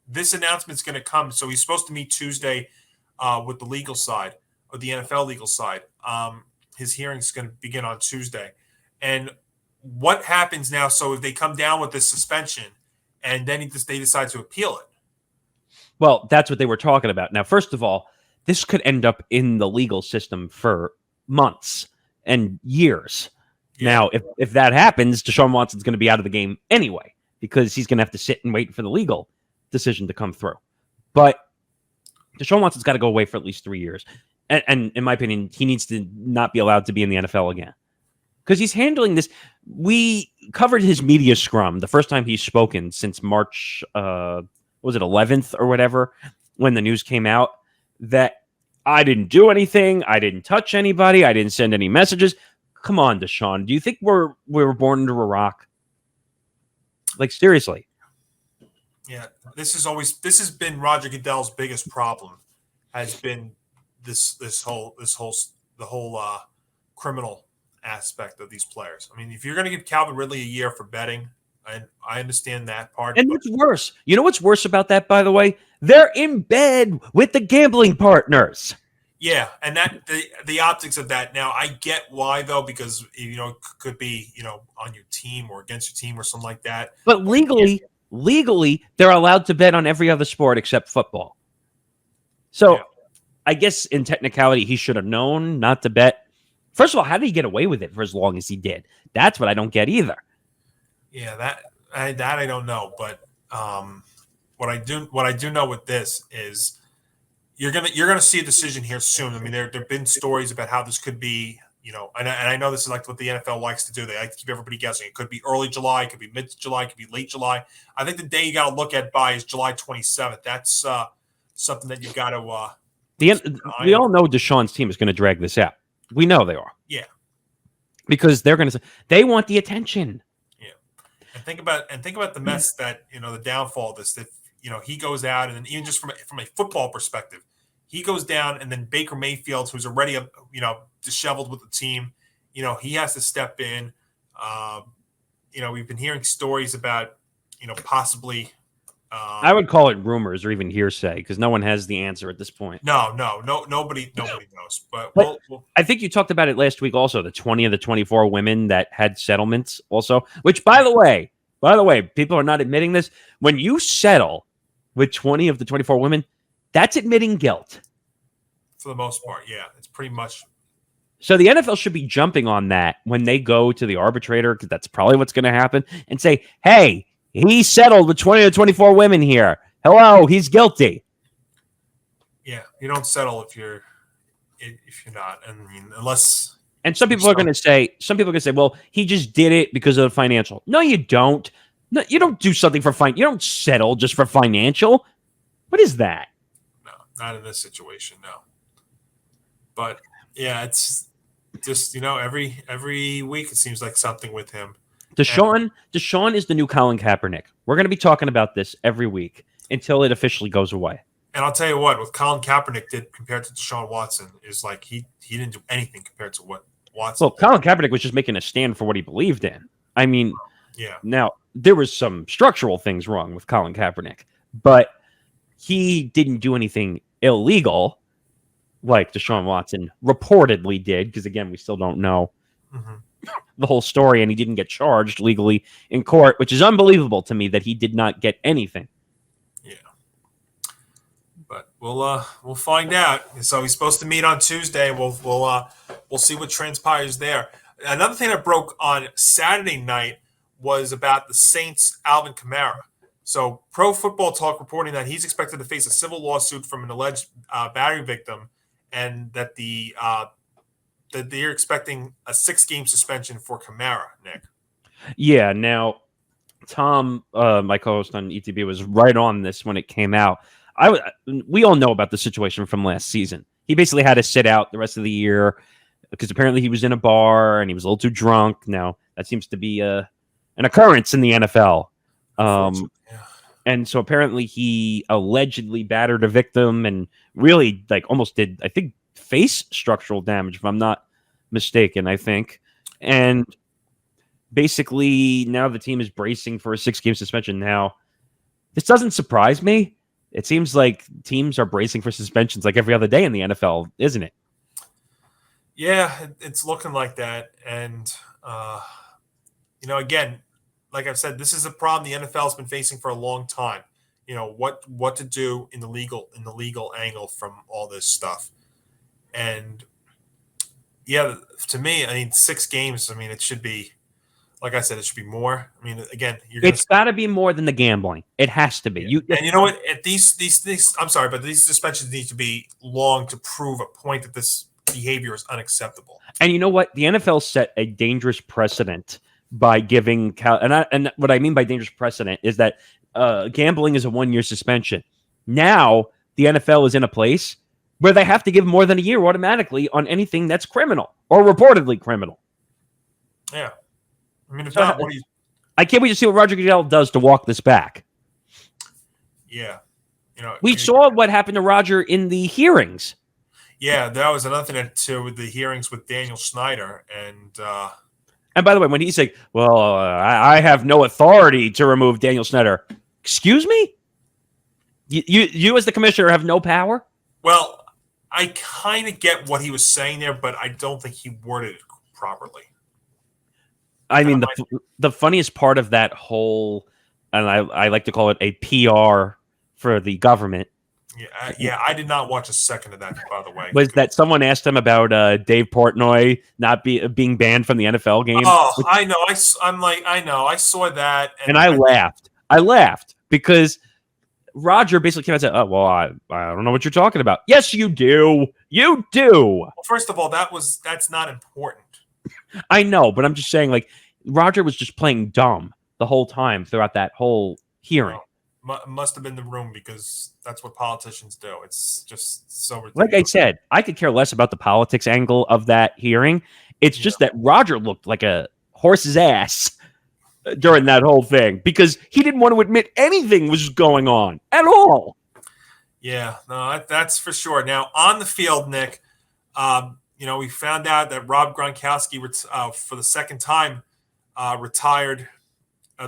this announcement's going to come. So he's supposed to meet Tuesday with the legal side, or the NFL legal side. His hearing's going to begin on Tuesday. And what happens now? So if they come down with this suspension and then they decide to appeal it. Well, that's what they were talking about. Now, first of all, this could end up in the legal system for months and years. Yeah. Now, if that happens, Deshaun Watson's going to be out of the game anyway, because he's going to have to sit and wait for the legal decision to come through. But Deshaun Watson's got to go away for at least 3 years. And in my opinion, he needs to not be allowed to be in the NFL again, because he's handling this. We covered his media scrum the first time he's spoken since March, was it 11th or whatever, when the news came out that I didn't do anything. I didn't touch anybody. I didn't send any messages. come on, Deshaun. Do you think we were born under a rock? Like, seriously. Yeah, this has been Roger Goodell's biggest problem, has been the whole criminal aspect of these players. I mean, if you're going to give Calvin Ridley a year for betting, and I understand that part. And what's worse? You know what's worse about that, by the way? They're in bed with the gambling partners. Yeah, and that the optics of that. Now, I get why, though, because, it could be, on your team or against your team or something like that. But legally, they're allowed to bet on every other sport except football. So yeah. I guess in technicality, he should have known not to bet. First of all, how did he get away with it for as long as he did? That's what I don't get either. Yeah, that I don't know. But what I do know with this is, you're gonna see a decision here soon. I mean, there've been stories about how this could be, and I know this is like what the NFL likes to do. They like to keep everybody guessing. It could be early July, it could be mid-July, it could be late July. I think the day you got to look at by is July 27th. That's something that you got to. We all know Deshaun's team is going to drag this out. We know they are. Yeah, because they're going to say they want the attention. Yeah, and think about the mess that the downfall of this. That he goes out, and then even just from a football perspective, he goes down, and then Baker Mayfield, who's already disheveled with the team, he has to step in. We've been hearing stories about possibly. I would call it rumors or even hearsay because no one has the answer at this point. No, nobody knows. But I think you talked about it last week also, the 20 of the 24 women that had settlements also, which by the way, people are not admitting this. When you settle with 20 of the 24 women, that's admitting guilt. For the most part, yeah. It's pretty much. So the NFL should be jumping on that when they go to the arbitrator, because that's probably what's going to happen, and say, hey, he settled with 20 to 24 women here. Hello, he's guilty. Yeah, you don't settle if you're not. I mean, unless. And some people are going to say, well, he just did it because of the financial. No, you don't. No, you don't do something for fine. You don't settle just for financial. What is that? No, not in this situation. No. But yeah, it's just every week it seems like something with him. Deshaun is the new Colin Kaepernick. We're going to be talking about this every week until it officially goes away. And I'll tell you what Colin Kaepernick did compared to Deshaun Watson is like he didn't do anything compared to what Watson. Well, Colin Kaepernick was just making a stand for what he believed in. I mean, yeah. Now there was some structural things wrong with Colin Kaepernick, but he didn't do anything illegal like Deshaun Watson reportedly did, because again, we still don't know the whole story, and he didn't get charged legally in court, which is unbelievable to me that he did not get anything. Yeah, but we'll find out. So he's supposed to meet on Tuesday. We'll see what transpires there. Another thing that broke on Saturday night was about the Saints' Alvin Kamara. So Pro Football Talk reporting that he's expected to face a civil lawsuit from an alleged battery victim, and that that they're expecting a 6-game suspension for Kamara, Nick. Yeah, now, Tom, my co-host on ETB, was right on this when it came out. We all know about the situation from last season. He basically had to sit out the rest of the year because apparently he was in a bar and he was a little too drunk. Now, that seems to be an occurrence in the NFL. And so apparently he allegedly battered a victim and really almost did, I think, face structural damage, if I'm not mistaken, I think. And basically now the team is bracing for a 6-game suspension. Now, this doesn't surprise me. It seems like teams are bracing for suspensions like every other day in the NFL, isn't it? Yeah, it's looking like that. And, again, like I've said, this is a problem the NFL has been facing for a long time. What to do in the legal angle from all this stuff. And yeah, to me, I mean, 6 games. I mean, it should be, like I said, it should be more. I mean, again, it's got to be more than the gambling. It has to be. Yeah. And you know what? These I'm sorry, but these suspensions need to be long to prove a point that this behavior is unacceptable. And you know what? The NFL set a dangerous precedent by giving and what I mean by dangerous precedent is that gambling is a 1-year suspension. Now the NFL is in a place where they have to give more than a year automatically on anything that's criminal or reportedly criminal. Yeah. I mean, if So not, what do you? I can't wait to see what Roger Goodell does to walk this back. Yeah. We saw what happened to Roger in the hearings. Yeah, that was another thing too with the hearings with Daniel Snyder, and by the way, when he's like, "Well, I have no authority to remove Daniel Snyder," excuse me, you as the commissioner have no power. well, I kind of get what he was saying there, but I don't think he worded it properly. I mean, the funniest part of that and I like to call it a PR for the government. Yeah, I did not watch a second of that, by the way. Was that someone asked him about Dave Portnoy not being banned from the NFL game? Oh, I know. I know. I saw that, and I laughed. I laughed because Roger basically came out and said, "Oh, well, I don't know what you're talking about." Yes, you do. You do. Well, first of all, that's not important. I know, but I'm just saying, like, Roger was just playing dumb the whole time throughout that whole hearing. Must have been the room, because that's what politicians do. It's just so ridiculous. Like I said, I could care less about the politics angle of that hearing. It's just that Roger looked like a horse's ass during that whole thing because he didn't want to admit anything was going on at all. Yeah, no, that's for sure. Now, on the field, Nick, we found out that Rob Gronkowski, for the second time, retired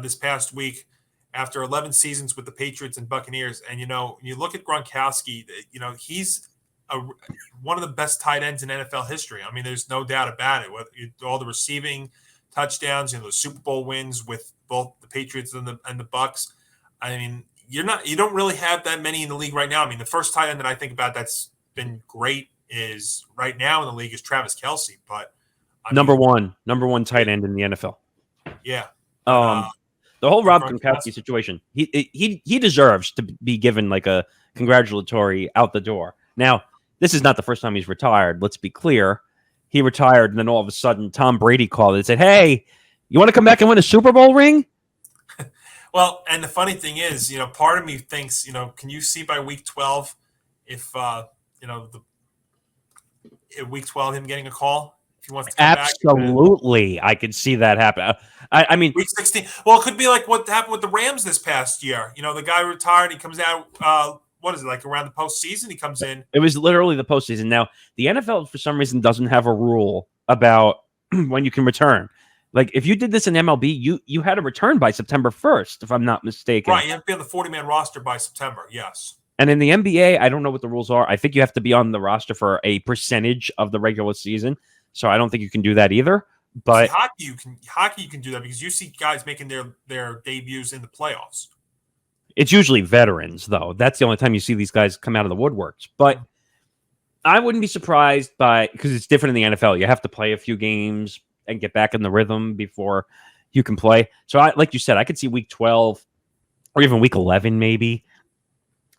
this past week after 11 seasons with the Patriots and Buccaneers. And, you look at Gronkowski, he's one of the best tight ends in NFL history. I mean, there's no doubt about it. All the receiving touchdowns, the Super Bowl wins with both the Patriots and the Bucs. I mean, you don't really have that many in the league right now. I mean, the first tight end that I think about that's been great is right now in the league is Travis Kelce. But number one tight end in the NFL. Yeah. The whole Rob Gronkowski situation, he deserves to be given like a congratulatory out the door. Now, this is not the first time he's retired. Let's be clear. He retired, and then all of a sudden, Tom Brady called and said, "Hey, you want to come back and win a Super Bowl ring?" Well, and the funny thing is, part of me thinks, can you see by week 12 if, week 12 him getting a call? If he wants to come Absolutely, back, I could see that happen. I mean, week 16. Well, it could be like what happened with the Rams this past year. The guy retired. He comes out. What is it, like around the postseason? He comes in. It was literally the postseason. Now, the NFL for some reason doesn't have a rule about when you can return. Like if you did this in MLB, you had to return by September 1st, if I'm not mistaken. Right, you have to be on the 40-man roster by September. Yes. And in the NBA, I don't know what the rules are. I think you have to be on the roster for a percentage of the regular season. So I don't think you can do that either. But see, hockey you can do that because you see guys making their debuts in the playoffs. It's usually veterans, though. That's the only time you see these guys come out of the woodworks. But I wouldn't be surprised because it's different in the NFL. You have to play a few games and get back in the rhythm before you can play. So like you said, I could see week 12 or even week 11 maybe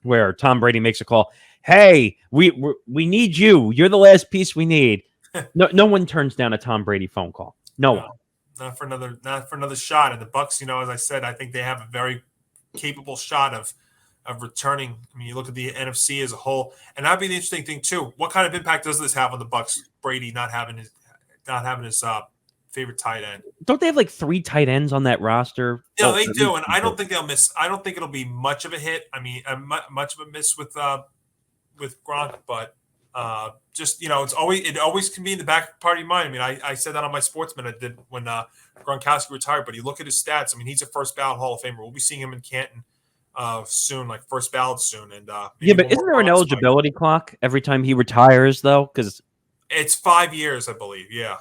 where Tom Brady makes a call. Hey, we need you. You're the last piece we need. No one turns down a Tom Brady phone call. No one. Not for another shot. And the Bucs, as I said, I think they have a very capable shot of returning. I mean, you look at the NFC as a whole, and that'd be the interesting thing too. What kind of impact does this have on the Bucs? Brady not having his favorite tight end. Don't they have like 3 tight ends on that roster? Yeah, they do, and I don't think they'll miss. I don't think it'll be much of a hit. I mean, much of a miss with Gronk, but just it always can be in the back part of your mind. I mean, I said that on my Sportsman I did when Gronkowski retired, but you look at his stats. I mean, he's a first ballot Hall of Famer. We'll be seeing him in Canton soon, like first ballot soon. And but isn't there an eligibility clock every time he retires though? Because it's 5 years, I believe. Yeah.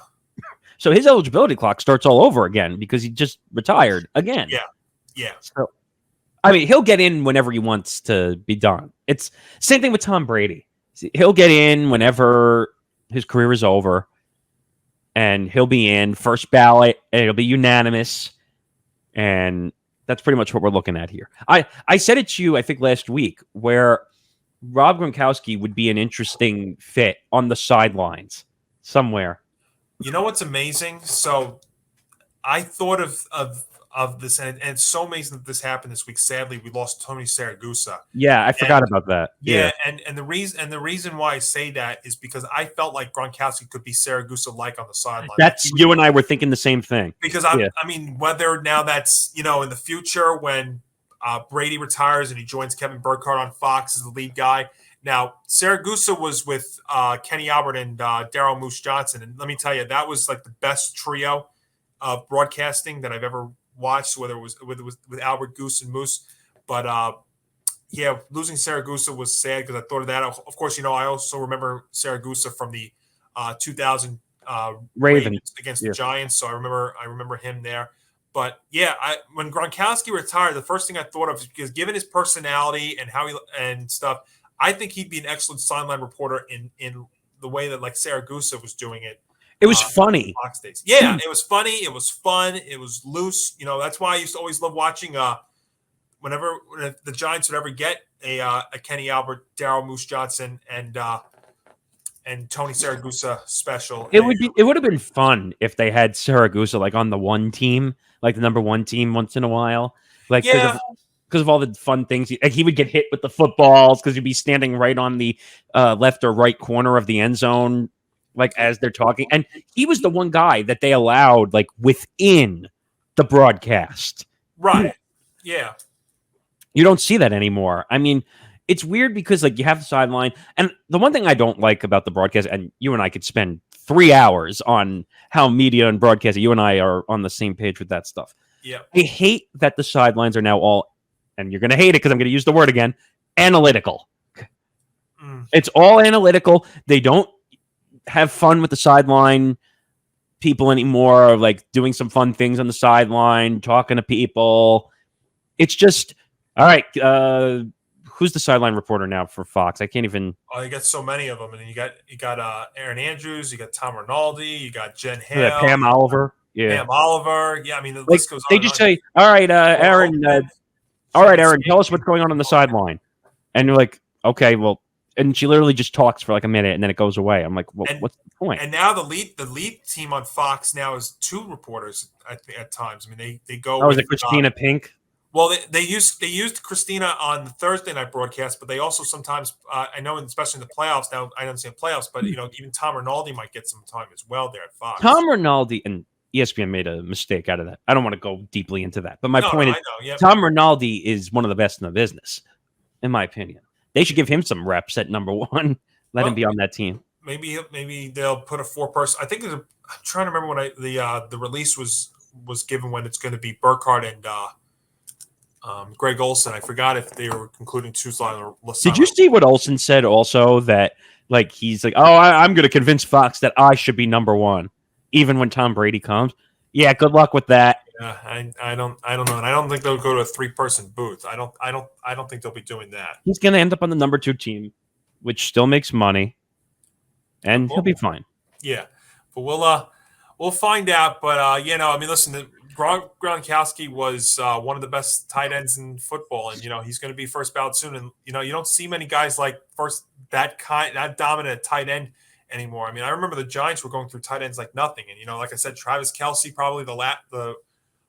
So his eligibility clock starts all over again because he just retired again. Yeah. So, I mean, he'll get in whenever he wants to be done. It's same thing with Tom Brady. He'll get in whenever his career is over, and he'll be in first ballot, and it'll be unanimous, and that's pretty much what we're looking at here. I said it to you, I think, last week, where Rob Gronkowski would be an interesting fit on the sidelines somewhere. You know what's amazing? So I thought of of this, and it's so amazing that this happened this week. Sadly, we lost Tony Saragusa. Yeah, I forgot about that. Yeah, and the reason why I say that is because I felt like Gronkowski could be Saragusa-like on the sideline. That's you and I were thinking the same thing. Because I mean, whether now that's in the future when Brady retires and he joins Kevin Burkhardt on Fox as the lead guy. Now, Saragusa was with Kenny Albert and Daryl Moose Johnson, and let me tell you, that was like the best trio of broadcasting that I've ever watched, whether it was with Albert, Goose, and Moose. But losing Saragusa was sad because I thought of that. Of course, I also remember Saragusa from the 2000 Ravens against the Giants, so I remember him there. But when Gronkowski retired, the first thing I thought of, because given his personality and how and stuff, I think he'd be an excellent sideline reporter in the way that like Saragusa was doing it. It was funny. Fox days. Yeah, it was funny. It was fun. It was loose. That's why I used to always love watching whenever the Giants would ever get a Kenny Albert, Daryl Moose Johnson, and Tony Saragusa special. It would have been fun if they had Saragusa like on the one team, like the number one team once in a while. Like because of all the fun things. He would get hit with the footballs because he'd be standing right on the left or right corner of the end zone, like as they're talking. And he was the one guy that they allowed like within the broadcast. Right. Yeah. You don't see that anymore. I mean, it's weird because like you have the sideline. And the one thing I don't like about the broadcast, and you and I could spend 3 hours on how media and broadcasting, you and I are on the same page with that stuff. Yeah. I hate that the sidelines are now all, and you're going to hate it because I'm going to use the word again, analytical. It's all analytical. They don't have fun with the sideline people anymore, like doing some fun things on the sideline, talking to people. It's just, all right, who's the sideline reporter now for Fox? I can't even. Oh, you got so many of them, and you got Aaron Andrews, you got Tom Rinaldi, you got Jen Hale, Pam Oliver. Yeah, Pam Oliver. Yeah, I mean the list goes on. They just say, "All right, Aaron. All right, Aaron, tell us what's going on the sideline." And you're like, "Okay, well," and she literally just talks for like a minute, and then it goes away. I'm like, "What's the point?" And now the lead team on Fox now is 2 reporters at times. I mean, they go. Oh, is it Christina Pink? Well, they used Christina on the Thursday night broadcast, but they also sometimes I know, especially in the playoffs. Now I don't see the playoffs, but even Tom Rinaldi might get some time as well there at Fox. Tom Rinaldi and ESPN made a mistake out of that. I don't want to go deeply into that, but my point is, Tom Rinaldi is one of the best in the business, in my opinion. They should give him some reps at number one. Let him be on that team. Maybe they'll put a 4-person. I think I'm trying to remember when the release was given when it's going to be Burkhardt and Greg Olson. I forgot if they were concluding 2 sideline. Did you see what Olson said also, that like he's like, oh, I'm going to convince Fox that I should be number one, even when Tom Brady comes? Yeah, good luck with that. Yeah, I don't know, and I don't think they'll go to a 3-person booth. I don't think they'll be doing that. He's going to end up on the number 2 team, which still makes money, and he'll be fine. Yeah, but we'll find out. But I mean, listen, Gronkowski was one of the best tight ends in football, and he's going to be first ballot soon. And you don't see many guys like that dominant tight end anymore. I mean, I remember the Giants were going through tight ends like nothing, and like I said, Travis Kelce probably the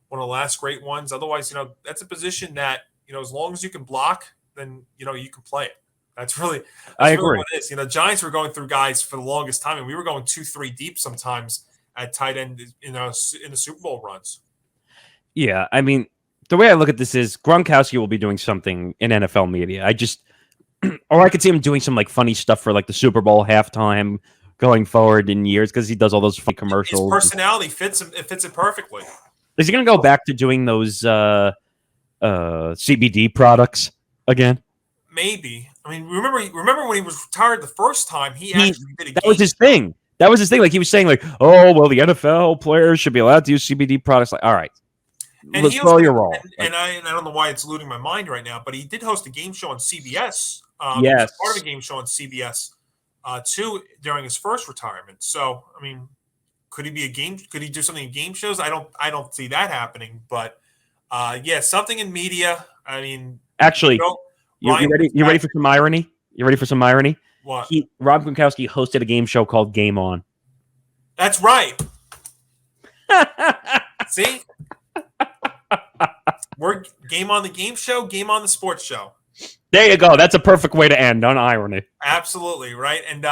one of the last great ones. Otherwise, that's a position that as long as you can block, then you can play it. That's really I really agree. what it is. Giants were going through guys for the longest time, and we were going 2-3 deep sometimes at tight end in the Super Bowl runs. Yeah, I mean, the way I look at this is Gronkowski will be doing something in NFL media. Or I could see him doing some like funny stuff for like the Super Bowl halftime going forward in years, because he does all those funny commercials. His personality fits it perfectly. Is he going to go back to doing those CBD products again? Maybe. I mean, remember when he was retired the first time? He actually did a that was his thing. That was his thing. Like he was saying, like, oh well, the NFL players should be allowed to use CBD products. Like, all right, let's throw your role. And I don't know why it's eluding my mind right now, but he did host a game show on CBS. Yes, part of a game show on CBS too during his first retirement. So, I mean, could he do something in game shows? I don't see that happening. But something in media. I mean, actually, you ready? You ready for some irony? You ready for some irony? What? Rob Gronkowski hosted a game show called Game On. That's right. See? we're Game On the Game Show, Game On the Sports Show. There you go. That's a perfect way to end on irony. Absolutely, right? And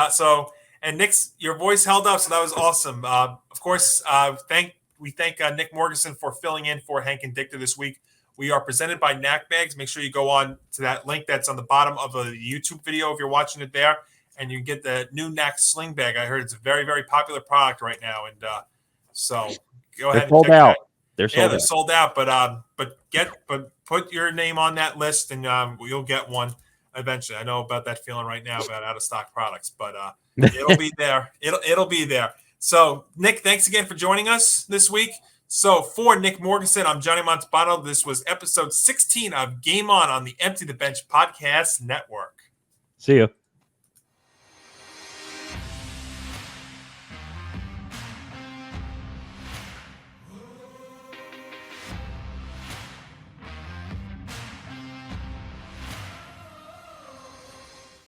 and Nick's, your voice held up, so that was awesome. Of course, we thank Nick Morgasen for filling in for Hank Indictor this week. We are presented by Knack Bags. Make sure you go on to that link that's on the bottom of the YouTube video if you're watching it there, and you can get the new Knack Sling Bag. I heard it's a very, very popular product right now, and so go ahead and check it out. They're sold out. But put your name on that list, and you'll get one eventually. I know about that feeling right now about out of stock products, but it'll be there. It'll be there. So, Nick, thanks again for joining us this week. So, for Nick Morgasen, I'm Johnny Montalbano. This was episode 16 of Game On the Empty the Bench Podcast Network. See you.